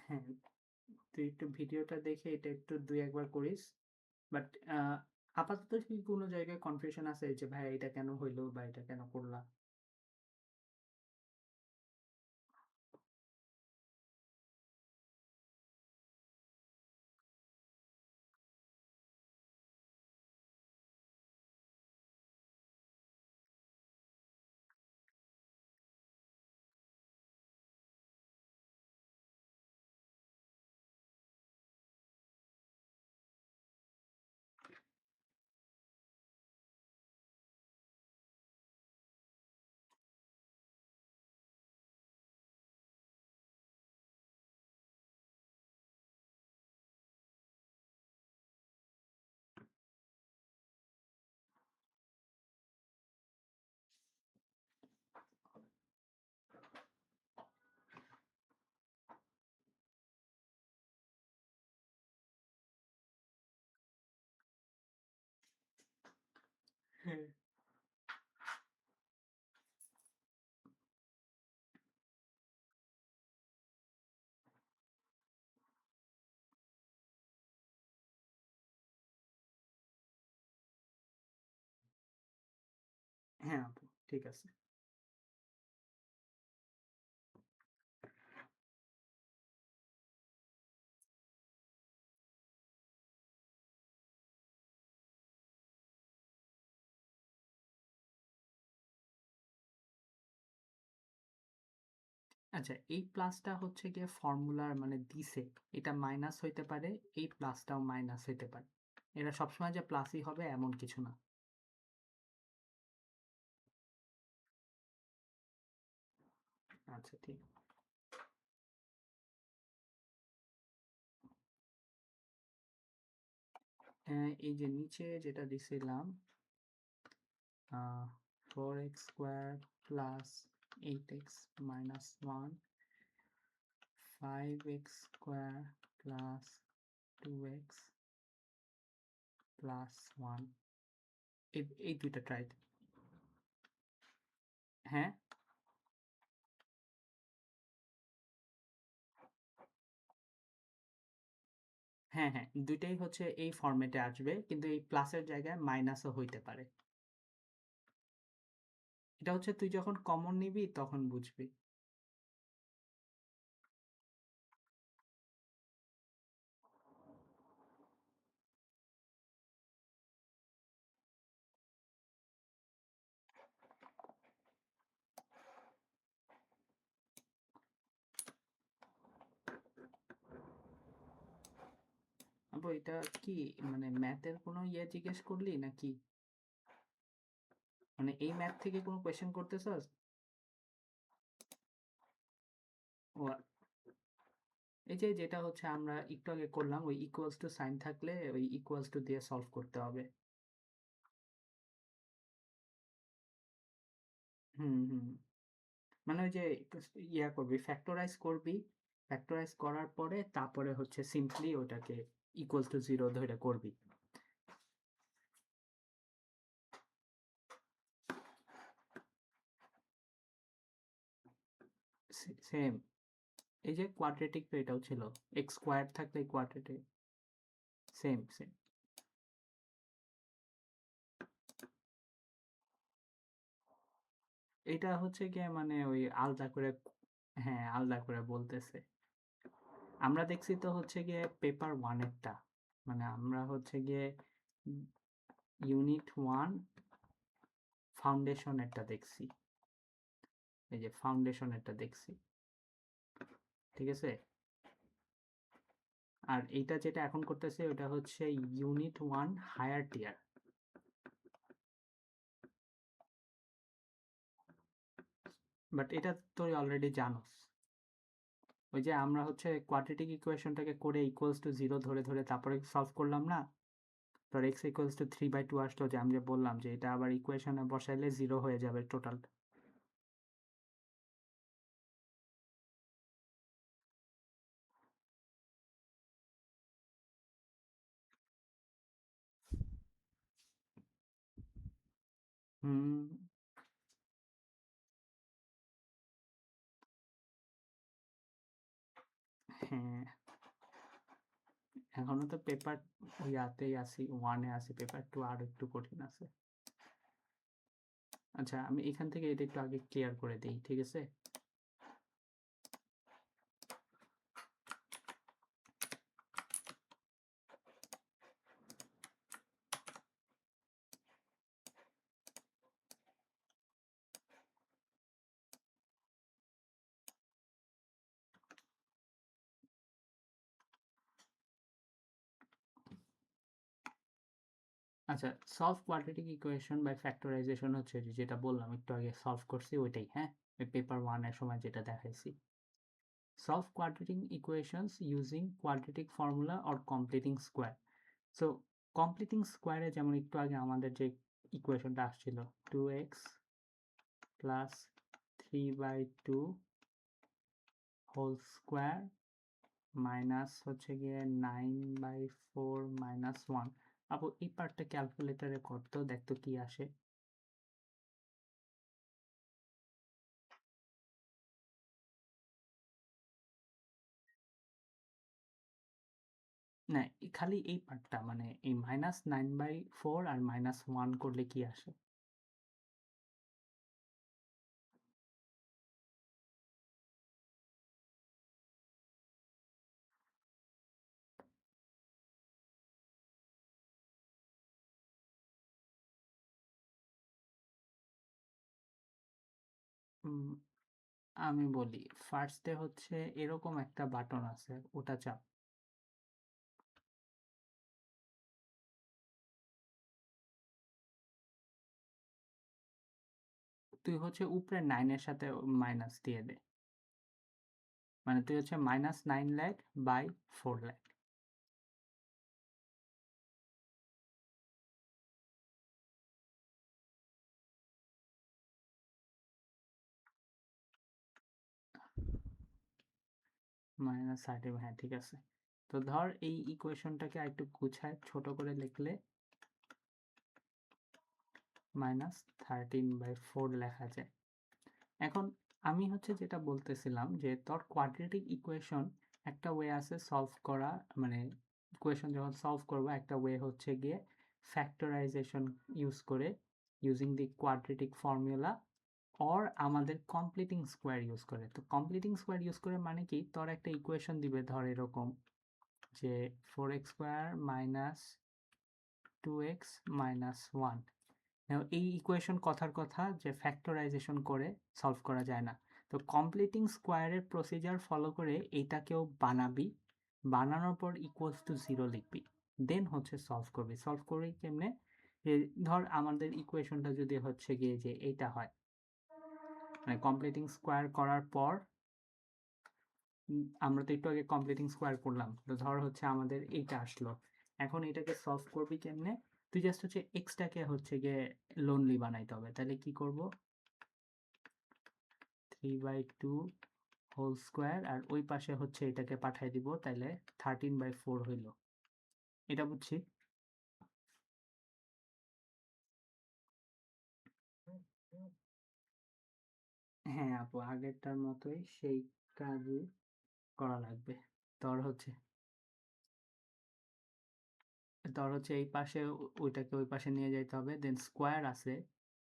হ্যাঁ, তুই একটু ভিডিওটা দেখে এটা একটু 2-1 বার করিস। বাট আপাতত কি কোনো জায়গায় কনফিউশন আছে যে ভাই এটা কেন হইলো বা এটা কেন করলা? হ্যাঁ, হ্যাঁ আপু, ঠিক আছে। আচ্ছা, এই প্লাসটা হচ্ছে গিয়ে ফর্মুলার মানে দিছে, এটা মাইনাস হইতে পারে, এই প্লাসটাও মাইনাস হইতে পারে। এটা সবসময় যে প্লাসই হবে এমন কিছু না। আচ্ছা ঠিক। এই যে নিচে যেটা দিছিলাম, 4x² plus 8x minus 1, 5x² plus 2x plus 1, এই দুইটা ট্রাই। হ্যাঁ, হ্যাঁ, হ্যাঁ, দুইটাই হচ্ছে এই ফরম্যাটে আসবে, কিন্তু এই প্লাসের জায়গায় মাইনাসও হইতে পারে। এটা হচ্ছে তুই যখন কমন নিবি তখন বুঝবি। আপু এটা কি মানে ম্যাথের কোনো ইয়ে জিজ্ঞেস করলি নাকি? মানে এই ম্যাথ থেকে কোনো কোয়েশ্চেন করতেছস? ও এই যে যেটা হচ্ছে আমরা একটু আগে করলাম, ওই ইকুয়ালস টু সাইন থাকলে ওই ইকুয়ালস টু দিয়ে সলভ করতে হবে। হুম। মানে ওই যে ইয়া করবি, ফ্যাক্টরাইজ করবি, ফ্যাক্টরাইজ করার পরে তারপরে হচ্ছে সিম্পলি ওটাকে ইকুয়ালস টু জিরো ধরে করবি। সেম, এই যে কোয়াড্রেটিক তো এটাও ছিল, এক্স স্কোয়ার থাকলে কোয়াড্রেটিক। সেম। এটা হচ্ছে গিয়ে মানে ওই আলাদা করে, হ্যাঁ আলাদা করে বলতেছে। আমরা দেখছি তো হচ্ছে গিয়ে পেপার ওয়ানেরটা, মানে আমরা হচ্ছে গিয়ে ইউনিট ওয়ান ফাউন্ডেশনেরটা দেখছি, এই যে ফাউন্ডেশনেরটা দেখছি, ঠিক আছে। আর এইটা যেটা এখন করতেছে ওটা হচ্ছে unit one higher tier. But এটা তুই অলরেডি জানোস, ওই যে আমরা হচ্ছে কোয়াড্রেটিক ইকুয়েশনটাকে করে ইকুয়ালস টু জিরো ধরে ধরে তারপরে সলভ করলাম না, তোর এক্স ইকুয়ালস টু 3/2 আসলো, যে আমি যে বললাম যে এটা আবার ইকুয়েশনে বসাইলে জিরো হয়ে যাবে টোটাল। হুম। হ্যাঁ, এখনো তো পেপার ইয়াতেই আছি, ওয়ানে আছি, পেপার টু আর একটু কঠিন আছে। আচ্ছা আমি এখান থেকে এটা একটু আগে ক্লিয়ার করে দিই, ঠিক আছে। আচ্ছা, solve quadratic equation by factorisation হচ্ছে যেটা বললাম একটু আগে সলভ করছি ওইটাই, হ্যাঁ ওই পেপার ওয়ানের সময় যেটা দেখাইছি। Solve quadratic equations using quadratic formula or completing square. So completing স্কোয়ারে যেমন একটু আগে আমাদের যে ইকুয়েশনটা আসছিল, 2x plus 3/2 whole square minus হচ্ছে গিয়ে 9/4 মাইনাস 1। আপু এই পার্টটা ক্যালকুলেটারে করতো, দেখতো কি আসে। না, খালি এই পার্টটা, মানে এই -9/4 আর -1 করলে কি আসে? উম, আমি বলি, ফার্স্টে হচ্ছে এরকম একটা বাটন আছে, ওটা চাপ। তুই হচ্ছে উপরে 9 এর সাথে মাইনাস দিয়ে দে, মানে তুই হচ্ছে -9 lakh/4 lakh। -30, হ্যাঁ ঠিক আছে। তো ধর এই ইকুয়েশনটাকে একটু গুছায় ছোট করে লিখলে -13/4 লেখা যায়। এখন আমি হচ্ছে যেটা বলতেছিলাম যে তোর কোয়াড্রেটিক ইকুয়েশন একটা ওয়ে আছে সলভ করা, মানে ইকুয়েশন যখন সলভ করবো একটা ওয়ে হচ্ছে গিয়ে ফ্যাক্টরাইজেশন ইউজ করে, using the quadratic formula, or আমাদের কমপ্লিটিং স্কোয়ার ইউজ করে। তো কমপ্লিটিং স্কোয়ার ইউজ করে মানে কি, তোর একটা ইকুয়েশন দিবে ধর এরকম যে 4x² মাইনাস 2x মাইনাস 1। এই ইকুয়েশন কথার কথা যে ফ্যাক্টরাইজেশন করে সলভ করা যায় না। তো কমপ্লিটিং স্কোয়ারের প্রসিজার ফলো করে এইটাকেও বানাবি, বানানোর পর ইকুয়ালস টু 0 লিখবি, দেন হচ্ছে সলভ করবি। সলভ করবি কেমনে? ধর আমাদের ইকুয়েশনটা যদি হচ্ছে গিয়ে যে এইটা হয়, মানে কমপ্লিটিং স্কোয়ার করার পর আমরা তো একটু আগে কমপ্লিটিং স্কোয়ার করলাম, তো ধর হচ্ছে আমাদের এইটা আসলো। এখন এটাকে সলভ করবি কেমনে? তুই জাস্ট হচ্ছে এক্সটাকে হচ্ছে গিয়ে লোনলি বানাইতে হবে। তাহলে কি করব? 3/2 হোল স্কোয়ার, আর ওই পাশে হচ্ছে এটাকে পাঠাই দিব, তাহলে 13/4 হইল। এটা বুঝছি। হ্যাঁ আপু, আগেরটার মতোই সেই কাজই করা লাগবে। তোর হচ্ছে এই পাশে ওইটাকে ওই পাশে নিয়ে যাইতে হবে, দেন স্কোয়ার আছে,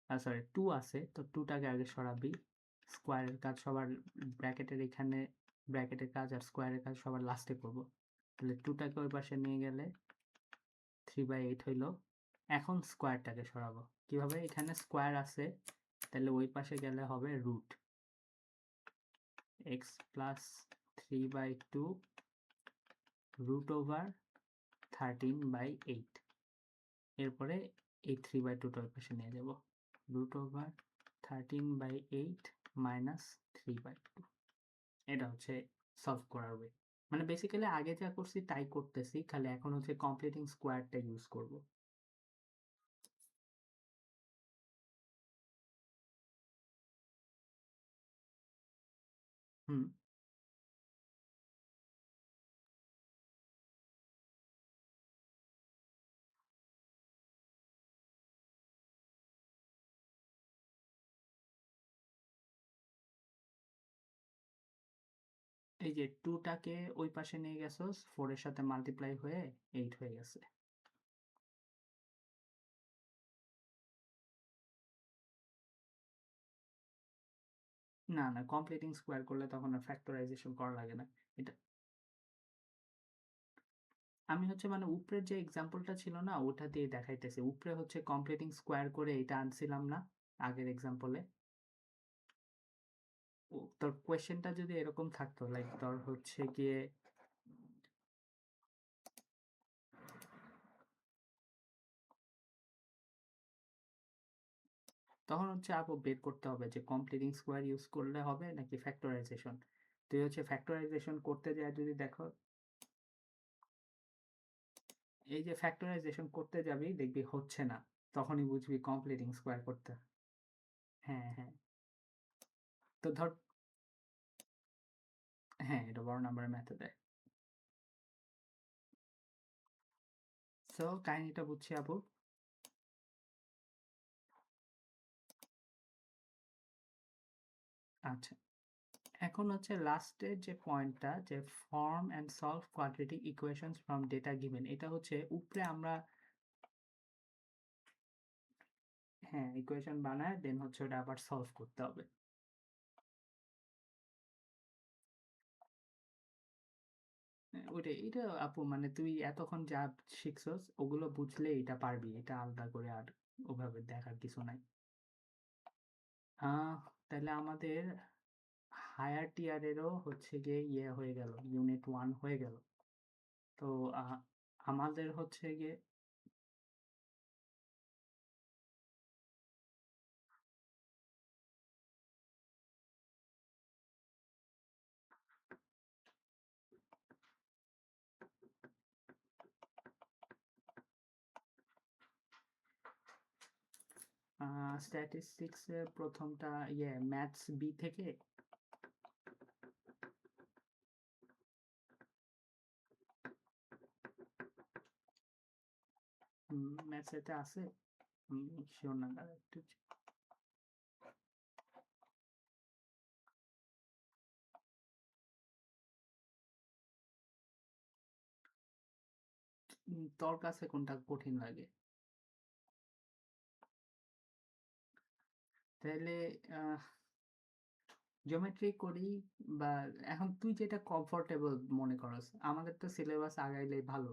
সরি 2 আছে, তো 2টাকে আগে সরাবি। স্কোয়ারের কাজ সবার ব্র্যাকেটের এখানে, ব্র্যাকেটের কাজ আর স্কোয়ারের কাজ সবার লাস্টে করব। তাহলে 2টাকে ওই পাশে নিয়ে গেলে 3/8 হইল। এখন স্কোয়ারটাকে সরাবো কিভাবে? এখানে স্কোয়ার আছে, তাহলে ওই পাশে গেলে হবে root x plus 3/2 root over 13/8। এরপরে এই 3/2টা ওই পাশে নিয়ে যাব, রুট ওভার 13/8 মাইনাস 3/2। এটা হচ্ছে সলভ করার ওয়ে। মানে বেসিক্যালি আগে যা করছি তাই করতেছি, খালি এখন হচ্ছে কমপ্লিটিং স্কোয়ারটা ইউজ করব। হুম। এই যে 2টাকে ওই পাশে নিয়ে গেছস, 4 এর সাথে মাল্টিপ্লাই হয়ে 8 হয়ে গেছে। না না, কমপ্লিটিং স্কোয়ার করলে তখন আর ফ্যাক্টরাইজেশন করা লাগে না। এটা আমি হচ্ছে মানে উপরের যে এক্সাম্পলটা ছিল না, ওটা দিয়ে দেখাইতেছি। উপরে হচ্ছে কমপ্লিটিং স্কোয়ার করে এটা আনছিলাম না আগের এক্সাম্পলে। তোর কোয়েশ্চেনটা যদি এরকম থাকতো, লাইক তোর হচ্ছে গিয়ে তখন হচ্ছে আপু বের করতে হবে যে কমপ্লিটিং স্কোয়ার ইউজ করলে হবে নাকি ফ্যাক্টরাইজেশন। তুই হচ্ছে ফ্যাক্টরাইজেশন করতে যায় যদি দেখো, এই যে ফ্যাক্টরাইজেশন করতে যাবি দেখবি হচ্ছে না, তখনই বুঝবি কমপ্লিটিং স্কোয়ার করতে। হ্যাঁ হ্যাঁ। তো ধর, হ্যাঁ এটা বড় নাম্বারের মেথডে। সো কাহিনীটা বুঝছি আপু। আচ্ছা, এখন হচ্ছে লাস্টের যে পয়েন্টটা, যে form and solve quadratic equations from data given, এটা হচ্ছে উপরে আমরা, হ্যাঁ ইকুয়েশন বানায় দেন হচ্ছে ওটা আবার সলভ করতে হবে। ওইটাই, এটা আপু মানে তুই এতক্ষণ যা শিখছস ওগুলো বুঝলে এটা পারবি, এটা আলাদা করে আর ওভাবে দেখার কিছু নাই। তাহলে আমাদের হায়ার টিয়ারেরও হচ্ছে গিয়ে ইয়ে হয়ে গেল, ইউনিট 1 হয়ে গেল। তো আমাদের হচ্ছে গিয়ে স্ট্যাটিস্টিক্স এর প্রথমটা ইয়ে ম্যাথস বি থেকে। ম্যাথস এতে আছে, শিওর না, দাঁড়া একটু তোর কাছে কোনটা কঠিন লাগে? তাহলে জিওমেট্রি করি, বা এখন তুই যেটা কমফোর্টেবল মনে করস, আমাদের তো সিলেবাস আগাইলেই ভালো।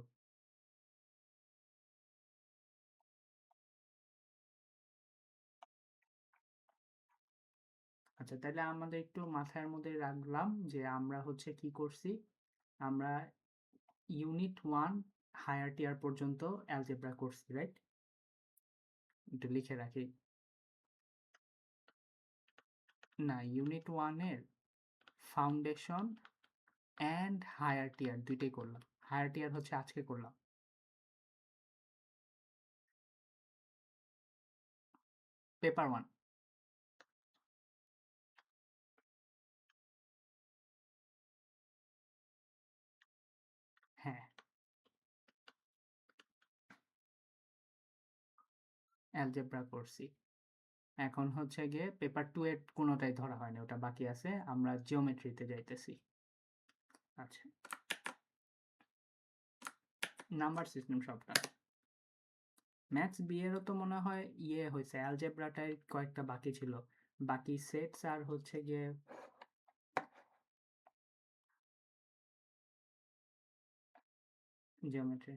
আচ্ছা, তাহলে আমাদের একটু মাথার মধ্যে রাখলাম যে আমরা হচ্ছে কি করছি। আমরা ইউনিট 1 হায়ার টিয়ার পর্যন্ত অ্যালজেব্রা করছি, রাইট? একটু লিখে রাখি। না, ইউনিট 1 এর ফাউন্ডেশন অ্যান্ড হায়ার টিয়ার দুইটাই করলাম। হায়ার টিয়ার হচ্ছে আজকে করলাম। পেপার 1। হ্যাঁ, অ্যালজেব্রা করছি। এখন হচ্ছে গিয়ে পেপার 2 এর কোনোটাই ধরা হয়নি, ওটা বাকি আছে। আমরা জিওমেট্রিতে যাইতেছি। আচ্ছা, নাম্বার সিস্টেম সবটা। ম্যাথস বি এরও তো মনে হয় ইয়ে হয়েছে, অ্যালজেব্রাটাই কয়েকটা বাকি ছিল। বাকি সেটস আর হচ্ছে গিয়ে জিওমেট্রি।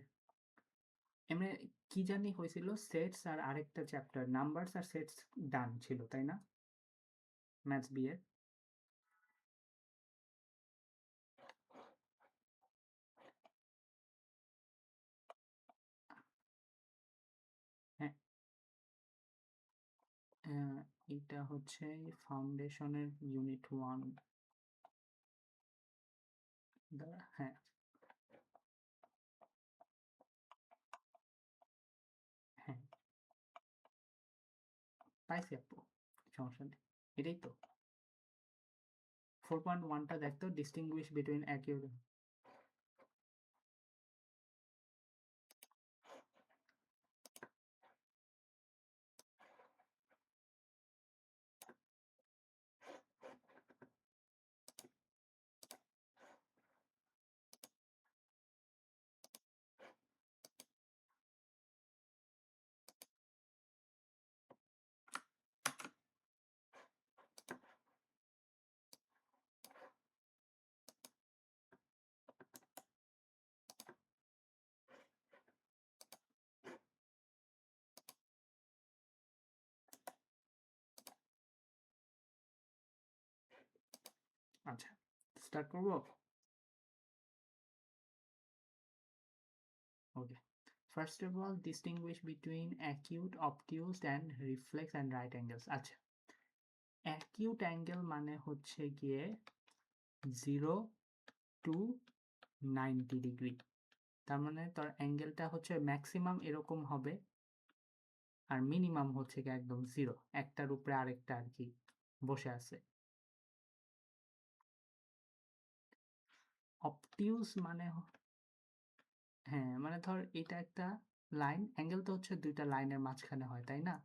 এমনি কি জানি হয়েছিল, সেটস আর আরেকটা চ্যাপ্টার নাম্বারস আর সেটস ডান ছিল, তাই না? ম্যাথস বি এর। হ্যাঁ, এটা হচ্ছে ফাউন্ডেশনের ইউনিট 1। হ্যাঁ, হ্যাঁ, পাইছি আপু, সমস্যা নেই। এটাই তো 4.1টা দেখতো, ডিস্টিংগুইশ বিটুইন অ্যাকিউরেট। আচ্ছা, স্টার্ট করবো। Okay, first of all distinguish between acute, obtuse and reflex and right angles. আচ্ছা, অ্যাকিউট অ্যাঙ্গেল মানে হচ্ছে গিয়ে 0 টু 90 ডিগ্রি। তার মানে তোর অ্যাঙ্গেলটা হচ্ছে ম্যাক্সিমাম এরকম হবে, আর মিনিমাম হচ্ছে গিয়ে একদম 0, একটার উপরে আরেকটা আর কি বসে আছে। অবটিউজ মানে হ্যাঁ, মানে ধর এটা একটা লাইন, অ্যাঙ্গেল তো হচ্ছে দুইটা লাইনের মাঝখানে হয়, তাই না?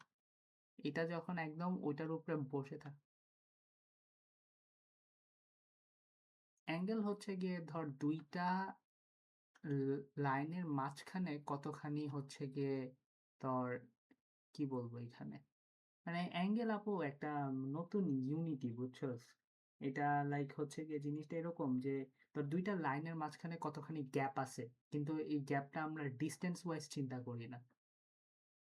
এটা যখন একদম ওইটার উপরে বসে থাকে, অ্যাঙ্গেল হচ্ছে গিয়ে ধর দুইটা লাইনের মাঝখানে কতখানি হচ্ছে গিয়ে তোর, কি বলবো এখানে, মানে অ্যাঙ্গেল আপু একটা নতুন ইউনিটি, বুঝছস? এটা লাইক হচ্ছে গিয়ে জিনিসটা এরকম যে তোর দুইটা লাইনের মাঝখানে কতখানি গ্যাপ আছে, কিন্তু এই গ্যাপটা আমরা ডিস্টেন্স ওয়াইজ চিন্তা করি না।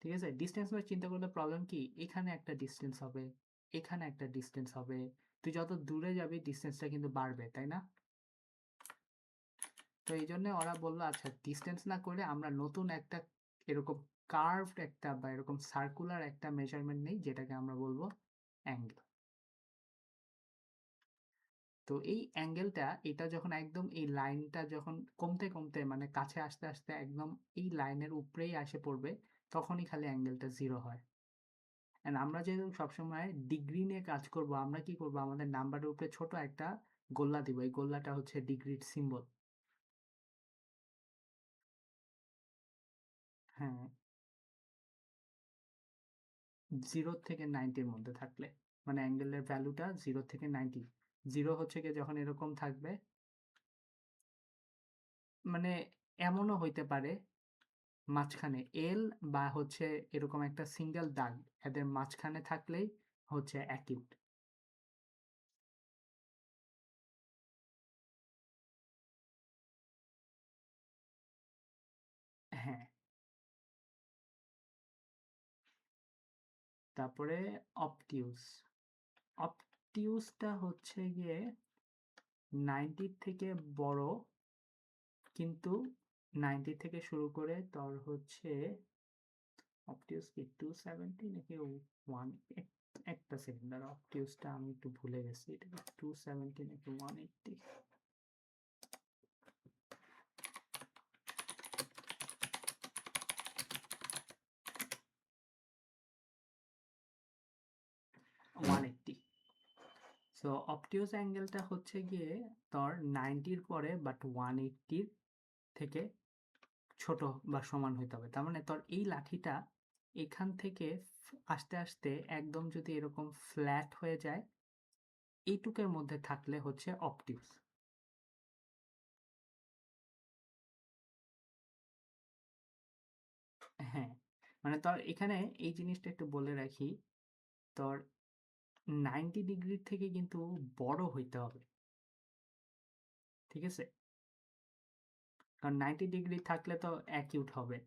ঠিক আছে, ডিস্টেন্স ওয়াইজ চিন্তা করলে প্রবলেম কি, এখানে একটা ডিস্টেন্স হবে, এখানে একটা ডিস্টেন্স হবে, তুই যত দূরে যাবি ডিস্টেন্সটা কিন্তু বাড়বে, তাই না? তো এই জন্য ওরা বললো আচ্ছা ডিস্টেন্স না করে আমরা নতুন একটা এরকম কার্ভড একটা বা এরকম সার্কুলার একটা মেজারমেন্ট নেই, যেটাকে আমরা বলবো অ্যাঙ্গেল। তো এই অ্যাঙ্গেলটা, এটা যখন একদম এই লাইনটা যখন কমতে কমতে মানে কাছে আসতে আসতে একদম এই লাইনের উপরেই এসে পড়বে, তখনই খালি অ্যাঙ্গেলটা 0 হয়। এন্ড আমরা যেহেতু সবসময় ডিগ্রি নিয়ে কাজ করব, আমরা কি করব, আমাদের নাম্বারের উপরে ছোট একটা গোল্লা দিব, এই গোল্লাটা হচ্ছে ডিগ্রির সিম্বল। হ্যাঁ, 0 থেকে 90-র মধ্যে থাকলে, মানে অ্যাঙ্গেলের ভ্যালুটা 0 থেকে 90। 0 হচ্ছে গিয়ে যখন এরকম থাকবে, মানে এমনও হইতে পারে মাঝখানে এল বা হচ্ছে এরকম একটা সিঙ্গেল দাগ, এদের মাঝখানে থাকলেই হচ্ছে অ্যাকিউট। হ্যাঁ, তারপরে অবটিউস। অবটিউসটা হচ্ছে গিয়ে 90 থেকে বড় কিন্তু 90 থেকে শুরু করে তোর হচ্ছে অবটিউস কি 270 নাকি 1, একটা সেকেন্ড আর অবটিউসটা আমি একটু ভুলে গেছি, এটা 270 নাকি 180। সো অবটিউস অ্যাঙ্গেলটা হচ্ছে গিয়ে তোর 90-র পরে বাট 180-র থেকে ছোট বা সমান হইতে হবে। তার মানে তোর এই লাঠিটা এখান থেকে আস্তে আস্তে একদম যদি এরকম ফ্ল্যাট হয়ে যায়, এইটুকের মধ্যে থাকলে হচ্ছে অবটিউস। হ্যাঁ, মানে তোর এখানে এই জিনিসটা একটু বলে রাখি, তোর 90 ডিগ্রি থেকে কিন্তু বড় হইতে হবে, ঠিক আছে? কারণ 90 ডিগ্রি থাকলে তো অ্যাকিউট হবে।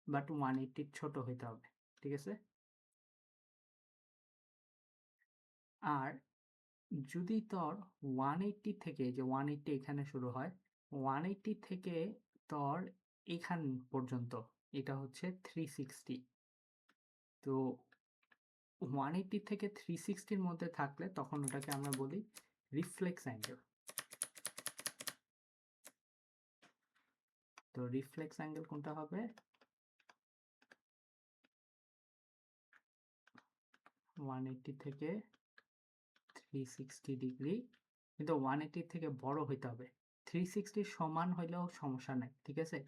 বাট 180 ছোট হইতে হবে, ঠিক আছে? আর যদি তোর 180 থেকে, যে 180 এখানে শুরু হয়, 180 থেকে তোর এখান পর্যন্ত এটা হচ্ছে 360। তো 180 থেকে 360-র মধ্যে থাকলে তখন ওটাকে আমরা বলি রিফ্লেক্স অ্যাঙ্গেল। তো রিফ্লেক্স অ্যাঙ্গেল কোনটা হবে? 180 থেকে 360 ডিগ্রি, কিন্তু 180 থেকে বড় হইতে হবে। 360 সমান হইলেও সমস্যা নাই, ঠিক আছে?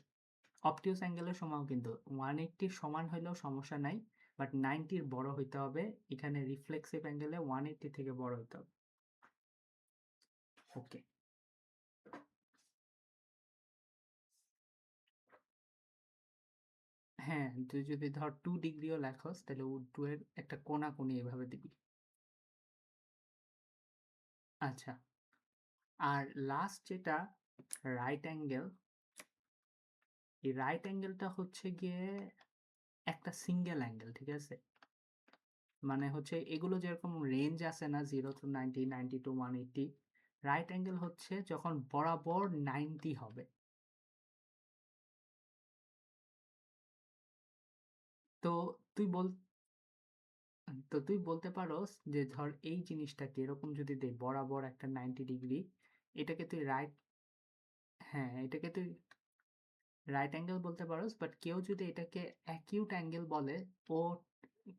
অবটিউস অ্যাঙ্গেলের সময়ও কিন্তু 180 সমান হইলেও সমস্যা নাই, বাট 90-র বড় হইতে হবে। এখানে রিফ্লেক্সিভ অ্যাঙ্গেলে 180 থেকে বড় হইতে হবে। ওকে, হ্যাঁ, তুই যদি ধর 2 ডিগ্রিও লেখস তাহলে 2 এর একটা কোনা কোনি এভাবে দিবি। আচ্ছা, আর লাস্ট যেটা রাইট অ্যাঙ্গেল, এই রাইট অ্যাঙ্গেলটা হচ্ছে গিয়ে একটা সিঙ্গেল অ্যাঙ্গেল, ঠিক আছে? মানে হচ্ছে এগুলো যেরকম রেঞ্জ আছে না 0 to 90, 90 to 180, রাইট অ্যাঙ্গেল হচ্ছে যখন বরাবর 90 হবে। তো তুই বল তো তুই বলতে পারোস যে ধর এই জিনিসটাকে এরকম যদি দে বরাবর একটা 90 ডিগ্রি, এটাকে তুই রাইট, হ্যাঁ এটাকে তুই রাইট অ্যাঙ্গেল বলতে পারোস, বাট কেউ যদি এটাকে অ্যাকিউট অ্যাঙ্গেল বলে, ও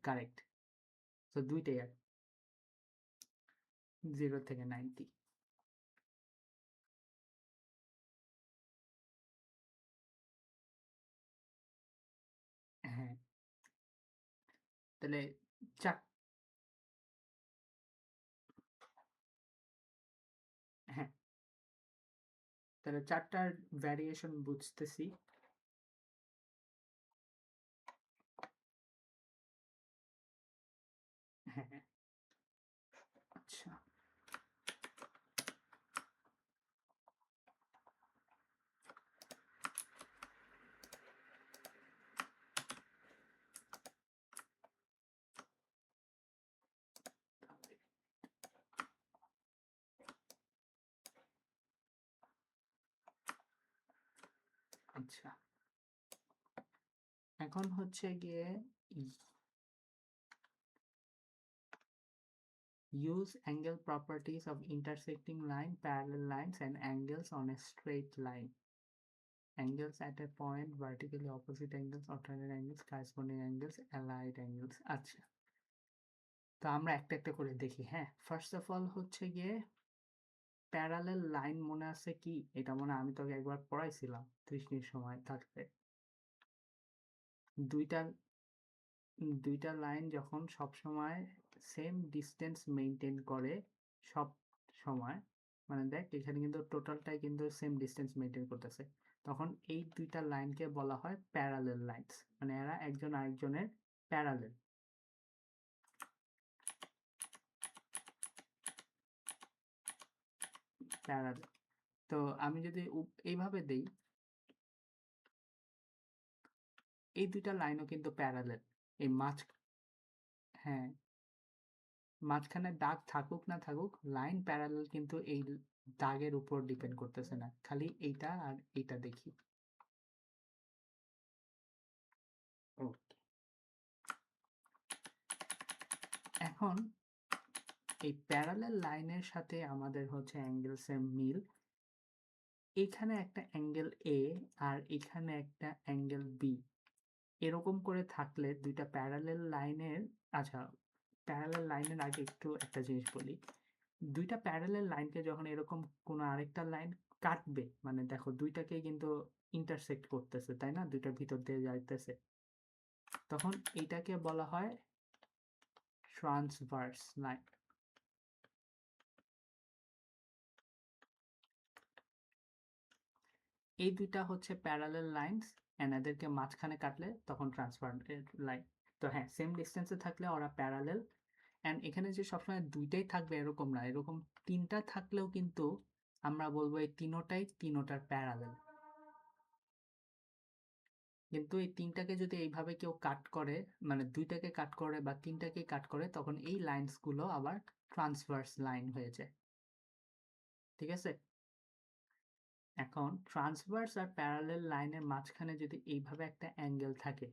কারেক্ট। তো দুইটাই আর 0 থেকে 90। হ্যাঁ, তাহলে চার, হ্যাঁ, তাহলে চারটার ভ্যারিয়েশন বুঝতেছি। হ্যাঁ, হ্যাঁ, আচ্ছা, আচ্ছা, এখন হচ্ছে গিয়ে use angle properties of intersecting line, parallel lines and angles on a straight line. Angles at a point, vertically opposite angles, alternate angles, corresponding angles, allied angles. আচ্ছা, তো আমরা একটা একটা করে দেখি। হ্যাঁ, ফার্স্ট অফ অল হচ্ছে গিয়ে প্যারালেল লাইন মনে আছে কি? এটা মনে হয় আমি তোকে একবার পড়াইছিলাম টিউশনির সময় থাকতে। দুইটা দুইটা লাইন যখন সব সময় সেম ডিসটেন্স মেনটেন করে, সব সময়, মানে দেখ এখানে কিন্তু টোটালটাই কিন্তু সেম ডিসটেন্স মেনটেন করতেছে, তখন এই দুইটা লাইনকে বলা হয় প্যারালেল লাইনস, মানে এরা একজন আরেকজনের প্যারালেল। প্যারালেল, তো আমি যদি এইভাবে দেই, এই দুইটা লাইনও কিন্তু প্যারালেল, এই মাঝ হ্যাঁ, মাঝখানে দাগ থাকুক না থাকুক, লাইন প্যারালাল কিন্তু এই দাগের উপর ডিপেন্ড করতেছে না, খালি এইটা আর এইটা দেখি। ওকে, এখন এই প্যারালাল লাইনের সাথে আমাদের হচ্ছে অ্যাঙ্গেলসের মিল। এখানে একটা অ্যাঙ্গেল এ আর এখানে একটা অ্যাঙ্গেল বি, এরকম করে থাকলে দুইটা প্যারালাল লাইনের, আচ্ছা প্যারালাল লাইনের আগে একটু একটা জিনিস বলি। দুইটা প্যারালাল লাইনকে যখন এরকম কোনো আরেকটা লাইন কাটবে, মানে দেখো দুইটাকে কিন্তু ইন্টারসেক্ট করতেছে, তাই না, দুইটার ভিতর দিয়ে যাইতেছে, তখন এটাকে বলা হয় ট্রান্সভার্স লাইন। এই দুইটা হচ্ছে প্যারালাল লাইনস, এন্ড এদেরকে মাঝখানে কাটলে তখন ট্রান্সভার্স লাইন। তো হ্যাঁ, সেম ডিস্টেন্সে থাকলে ওরা প্যারালাল। অ্যান্ড এখানে যে সবসময় দুইটাই থাকবে এরকম না, এরকম তিনটা থাকলেও কিন্তু আমরা বলবো এই তিনোটার প্যারালাল। কিন্তু এই তিনটাকে যদি এইভাবে কেউ কাট করে, মানে দুইটাকে কাট করে বা তিনটাকে কাট করে, তখন এই লাইন্সগুলো আবার ট্রান্সভার্স লাইন হয়ে যায়। ঠিক আছে, এখন ট্রান্সভার্স আর প্যারালাল লাইনের মাঝখানে যদি এইভাবে একটা অ্যাঙ্গেল থাকে,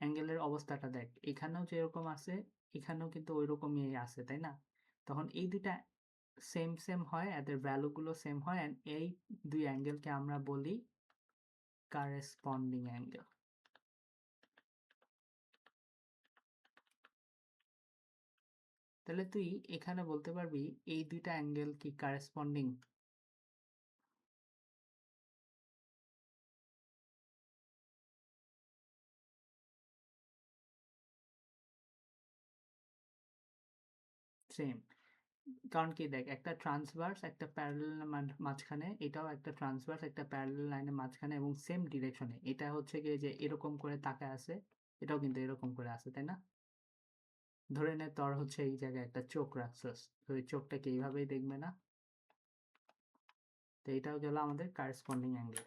অ্যাঙ্গেলের অবস্থাটা দেখ, এখানেও যেরকম আছে এখানেও কিন্তু ওই রকমই আছে, তাই না? তখন এই দুইটা সেম সেম হয়, এদের ভ্যালুগুলো সেম হয়, অ্যান্ড এই দুই অ্যাঙ্গেলকে আমরা বলি কারেসপন্ডিং অ্যাঙ্গেল। তাহলে তুই এখানে বলতে পারবি এই দুইটা অ্যাঙ্গেল কি কারেসপন্ডিং? সেম, কারণ কি দেখ, একটা ট্রান্সভার্স একটা প্যারালাল মাঝখানে, এটাও একটা ট্রান্সভার্স একটা প্যারালাল লাইনের মাঝখানে এবং সেম ডিরেকশনে, এটা হচ্ছে গিয়ে যে এরকম করে তাকায় আছে, এটাও কিন্তু এরকম করে আছে, তাই না? ধরে নে তোর হচ্ছে এই জায়গায় একটা চোখ রাখছস, তো এই চোখটাকে এইভাবেই দেখবে না? তো এটাও গেল আমাদের কারেসপন্ডিং অ্যাঙ্গেল।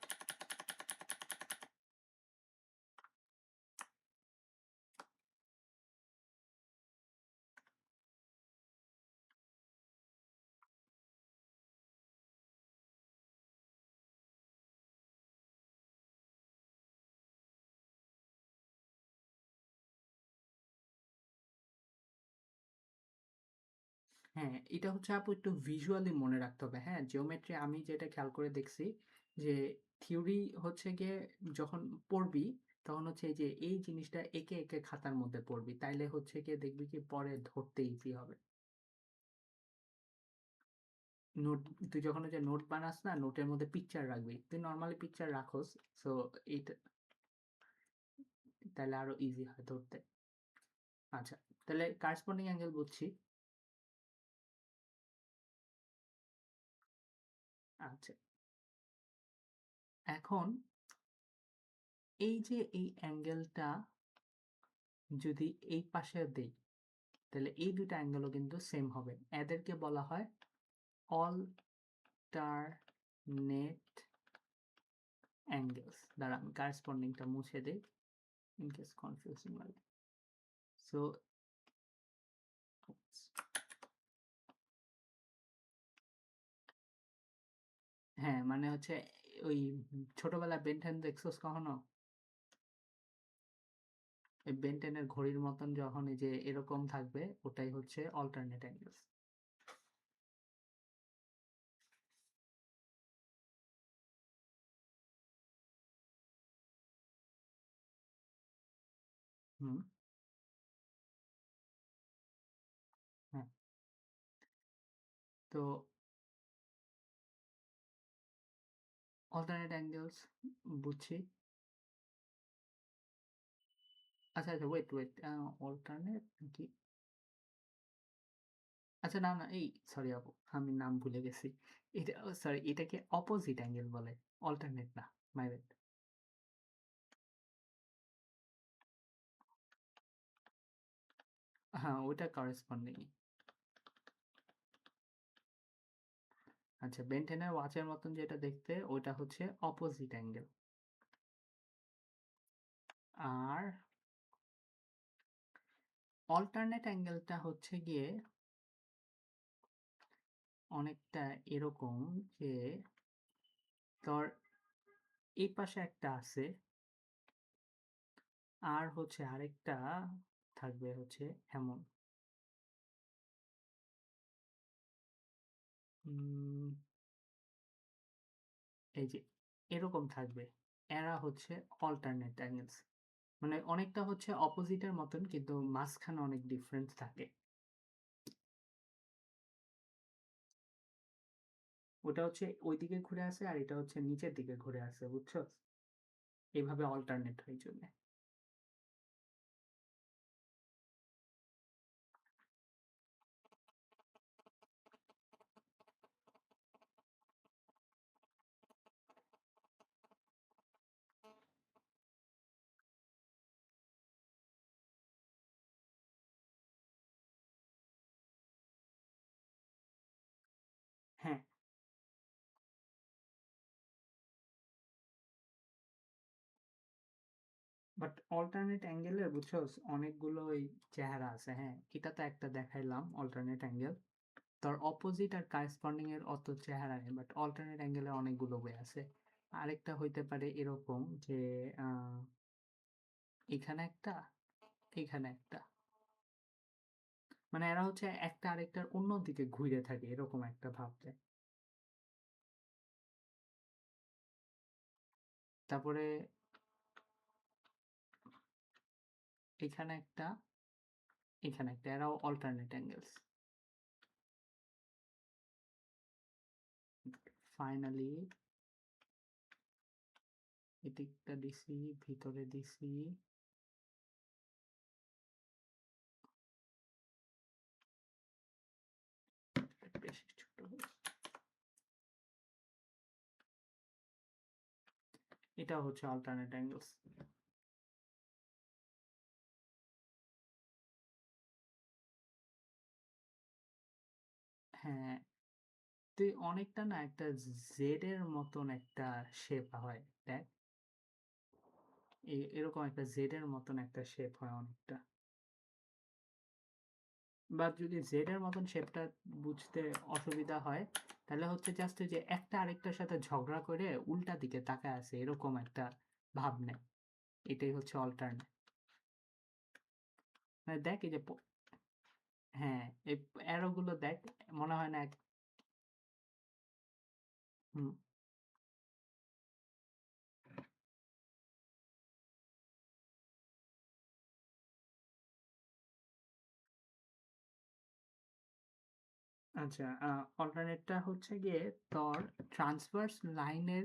হ্যাঁ, এটা হচ্ছে আপু একটু ভিজুয়ালি মনে রাখতে হবে। হ্যাঁ, জিওমেট্রি আমি যেটা খেয়াল করে দেখছি যে থিওরি হচ্ছে গিয়ে যখন পড়বি তখন হচ্ছে এই যে এই জিনিসটা একে একে খাতার মধ্যে পড়বি, তাইলে হচ্ছে গিয়ে দেখবি কি পরে ধরতে ইজি হবে। নোট, তুই যখন ওই যে নোট বানাস না, নোটের মধ্যে পিকচার রাখবি, তুই নর্মালি পিকচার রাখোস, সো এইটা তাহলে আরো ইজি হয় ধরতে। আচ্ছা, তাহলে কারেসপন্ডিং অ্যাঙ্গেল বুঝছি। আচ্ছা, এখন এই যে এই অ্যাঙ্গেলটা যদি এই পাশে দেই, তাহলে এই দুটো অ্যাঙ্গেলও কিন্তু সেম হবে, এদেরকে বলা হয় অল্টারনেট অ্যাঙ্গেলস। দ্বারা আমি কারেসপন্ডিংটা মুছে দিই ইন কেস কনফিউজিং লাগে। সো হ্যাঁ, মানে হচ্ছে ওই ছোটবেলায় বেনটেন দেখছোস কখনো? এই বেনটেনের ঘড়ির মতন যখন এই যে এরকম থাকবে, ওটাই হচ্ছে অল্টারনেট অ্যাঙ্গেলস। হুম, হ্যাঁ, তো অল্টারনেট অ্যাঙ্গেলস বুঝছি। আচ্ছা আচ্ছা, ওয়েট ওয়েট, অল্টারনেট কি? আচ্ছা, না না, এই সরি আপু, আমি নাম ভুলে গেছি। এটা, সরি, এটাকে অপোজিট অ্যাঙ্গেল বলে, অল্টারনেট না। My bad. হ্যাঁ, ওটা করেসপন্ডিং। আচ্ছা, বেনটেনের ওয়াচের মতন যেটা দেখতে, ওটা হচ্ছে অপোজিট অ্যাঙ্গেল। আর অল্টারনেট অ্যাঙ্গেলটা হচ্ছে গিয়ে অনেকটা এরকম যে তোর এই পাশে একটা আছে আর হচ্ছে আরেকটা থাকবে হচ্ছে এমন এই যে এরকম থাকবে, এরা হচ্ছে অল্টারনেট অ্যাঙ্গেলস। মানে অনেকটা হচ্ছে অপোজিটের মতন কিন্তু মাঝখানে অনেক ডিফারেন্স থাকে। ওটা হচ্ছে ওই দিকে ঘুরে আসে আর এটা হচ্ছে নিচের দিকে ঘুরে আসে, বুঝছো? এইভাবে অল্টারনেট হয়ে চলে। হ্যাঁ, বাট অল্টারনেট অ্যাঙ্গেলের বুঝছো অনেকগুলো ওই চেহারা আছে। হ্যাঁ, এটা তো একটা দেখাইলাম অল্টারনেট অ্যাঙ্গেল, তার অপোজিট আর কারেসপন্ডিং এর অত চেহারা নেই, বাট অল্টারনেট অ্যাঙ্গেলে অনেকগুলো ওয়ে আছে। আরেকটা হইতে পারে এরকম যে এখানে একটা, এখানে একটা, মানে এরা হচ্ছে একটা আরেকটার অন্য দিকে ঘুরে থাকে এরকম একটা ভাব দেয়। তারপরে এখানে একটা, এখানে একটা, এরাও অল্টারনেট অ্যাঙ্গেলস। ফাইনালি এদিকটা দিছি, ভিতরে দিছি, বেশি ছোট হয়েছে। এটা হচ্ছে অল্টারনেট অ্যাঙ্গেলস। হ্যাঁ, তুই অনেকটা না একটা জেড এর মতন একটা শেপ হয়, দেখ এরকম একটা জেড এর মতন একটা শেপ হয় অনেকটা। বা যদি জেড এর মতন শেপটা বুঝতে অসুবিধা হয় তাহলে হচ্ছে জাস্ট যে একটা আরেকটার সাথে ঝগড়া করে উল্টা দিকে তাকায় আছে এরকম একটা ভাব নেয়, এটাই হচ্ছে অল্টারনেট। মানে দেখ এই যে হ্যাঁ, এই অ্যারো গুলো দেখ, মনে হয় না হুম, আচ্ছা, অল্টারনেটটা হচ্ছে গিয়ে তোর ট্রান্সভার্স লাইনের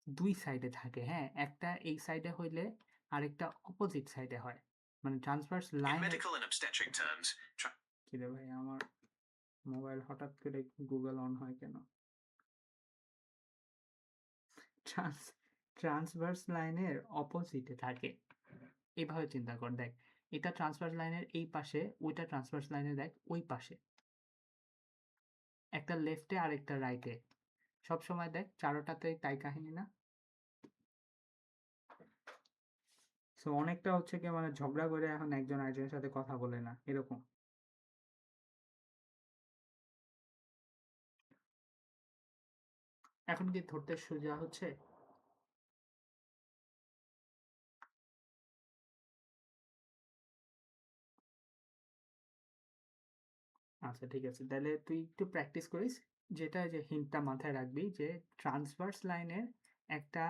দুই সাইডে থাকে। হ্যাঁ, একটা এই সাইডে হইলে আরেকটা অপোজিট সাইডে হয়। মানে ট্রান্সভার্স লাইনের কি রে ভাই, আমার মোবাইল হঠাৎ করে গুগল অন হয় কেন? ট্রান্স ট্রান্সভার্স লাইনের অপোজিটে থাকে, এইভাবে চিন্তা কর। দেখ এটা ট্রান্সভার্স লাইনের এই পাশে, ওইটা ট্রান্সভার্স লাইনের দেখ ওই পাশে, একটা লেফটে আর একটা রাইটে। সব সময় দেখ চারোটাতে তাই কাহিনী না? সো অনেকটা হচ্ছে কি মানে ঝগড়া করে এখন একজন আরেকজনের সাথে কথা বলে না এরকম। এখন কি ধরতে সোজা হচ্ছে? আচ্ছা ঠিক আছে, তাহলে তুই একটু প্র্যাকটিস করিস। যেটা যে হিন্টটা মাথায় রাখবি যে ট্রান্সভার্স লাইনের একটা,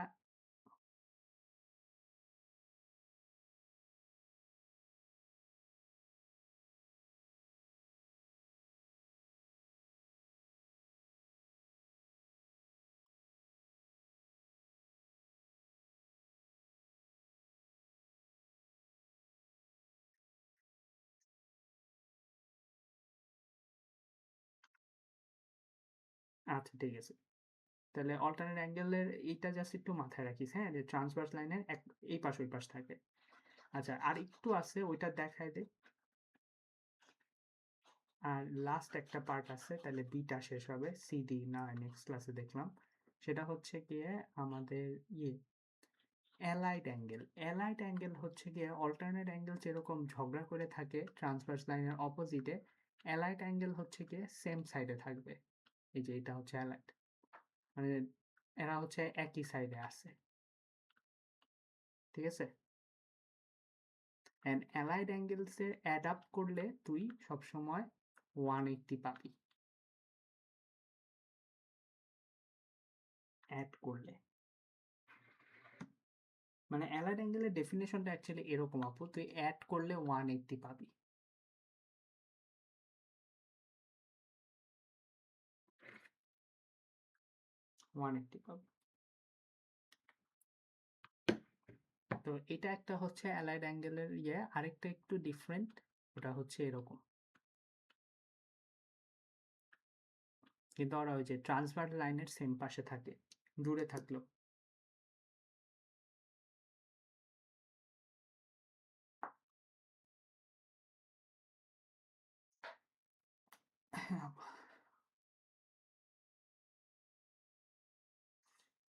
আচ্ছা ঠিক আছে, তাহলে অল্টারনেট অ্যাঙ্গেলের এইটা জাস্ট একটু মাথায় রাখিস, হ্যাঁ, যে ট্রান্সভার্স লাইনের এক এই পাশ ওই পাশ থাকে। আচ্ছা আর একটু আছে ওইটা দেখায় দে। আর লাস্ট একটা পার্ট আছে, তাহলে বিটা শেষ হবে, সিডি না নেক্সট ক্লাসে দেখলাম। সেটা হচ্ছে গিয়ে আমাদের ইয়ে অ্যালাইড অ্যাঙ্গেল হচ্ছে গিয়ে অল্টারনেট অ্যাঙ্গেল যেরকম ঝগড়া করে থাকে ট্রান্সভার্স লাইনের অপোজিটে, অ্যালাইড অ্যাঙ্গেল হচ্ছে গিয়ে সেম সাইডে থাকবে। এই যে এটা হচ্ছে অ্যালাইড, মানে এরা হচ্ছে একই সাইডে আছে, ঠিক আছে? অ্যান্ড অ্যালাইড অ্যাঙ্গেলসের অ্যাড আপ করলে তুই সবসময় 180 পাবি অ্যাড করলে। মানে অ্যালাইড অ্যাঙ্গেলের ডেফিনেশনটা অ্যাকচুয়ালি এরকম আপু, তুই অ্যাড করলে 180 পাবি। পাবি। তো এটা একটা হচ্ছে অ্যালাইড অ্যাঙ্গেলের ইয়ে, আরেকটা একটু ডিফারেন্ট, ওটা হচ্ছে এরকম। কিন্তু ওরা ওই যে ট্রান্সভার্স লাইনের সেম পাশে থাকে, দূরে থাকলো।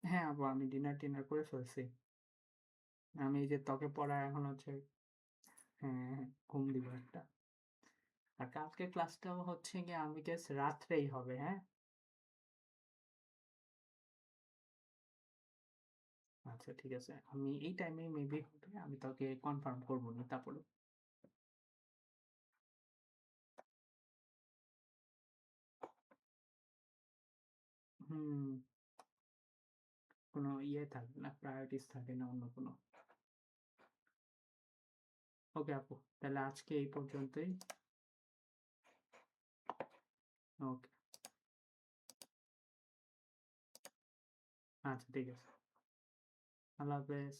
হ্যাঁ আপু, আমি ডিনার করে ফেলছি। আমি এই যে তোকে পড়া এখন হচ্ছে, হ্যাঁ ঘুম দিব একটা। আর কালকে ক্লাসটাও হচ্ছে গিয়ে আমি গেস রাত্রেই হবে, হ্যাঁ। আচ্ছা ঠিক আছে, আমি এই টাইমে মেবি হবে, আমি তোকে কনফার্ম করবো না তারপরে। হুম, কোনো ইয়ে থাকবে না, প্রায়োরিটিস থাকে না অন্য কোনো। ওকে আপু, তাহলে আজকে এই পর্যন্তই। ওকে, আচ্ছা ঠিক আছে, আল্লাহ হাফেজ।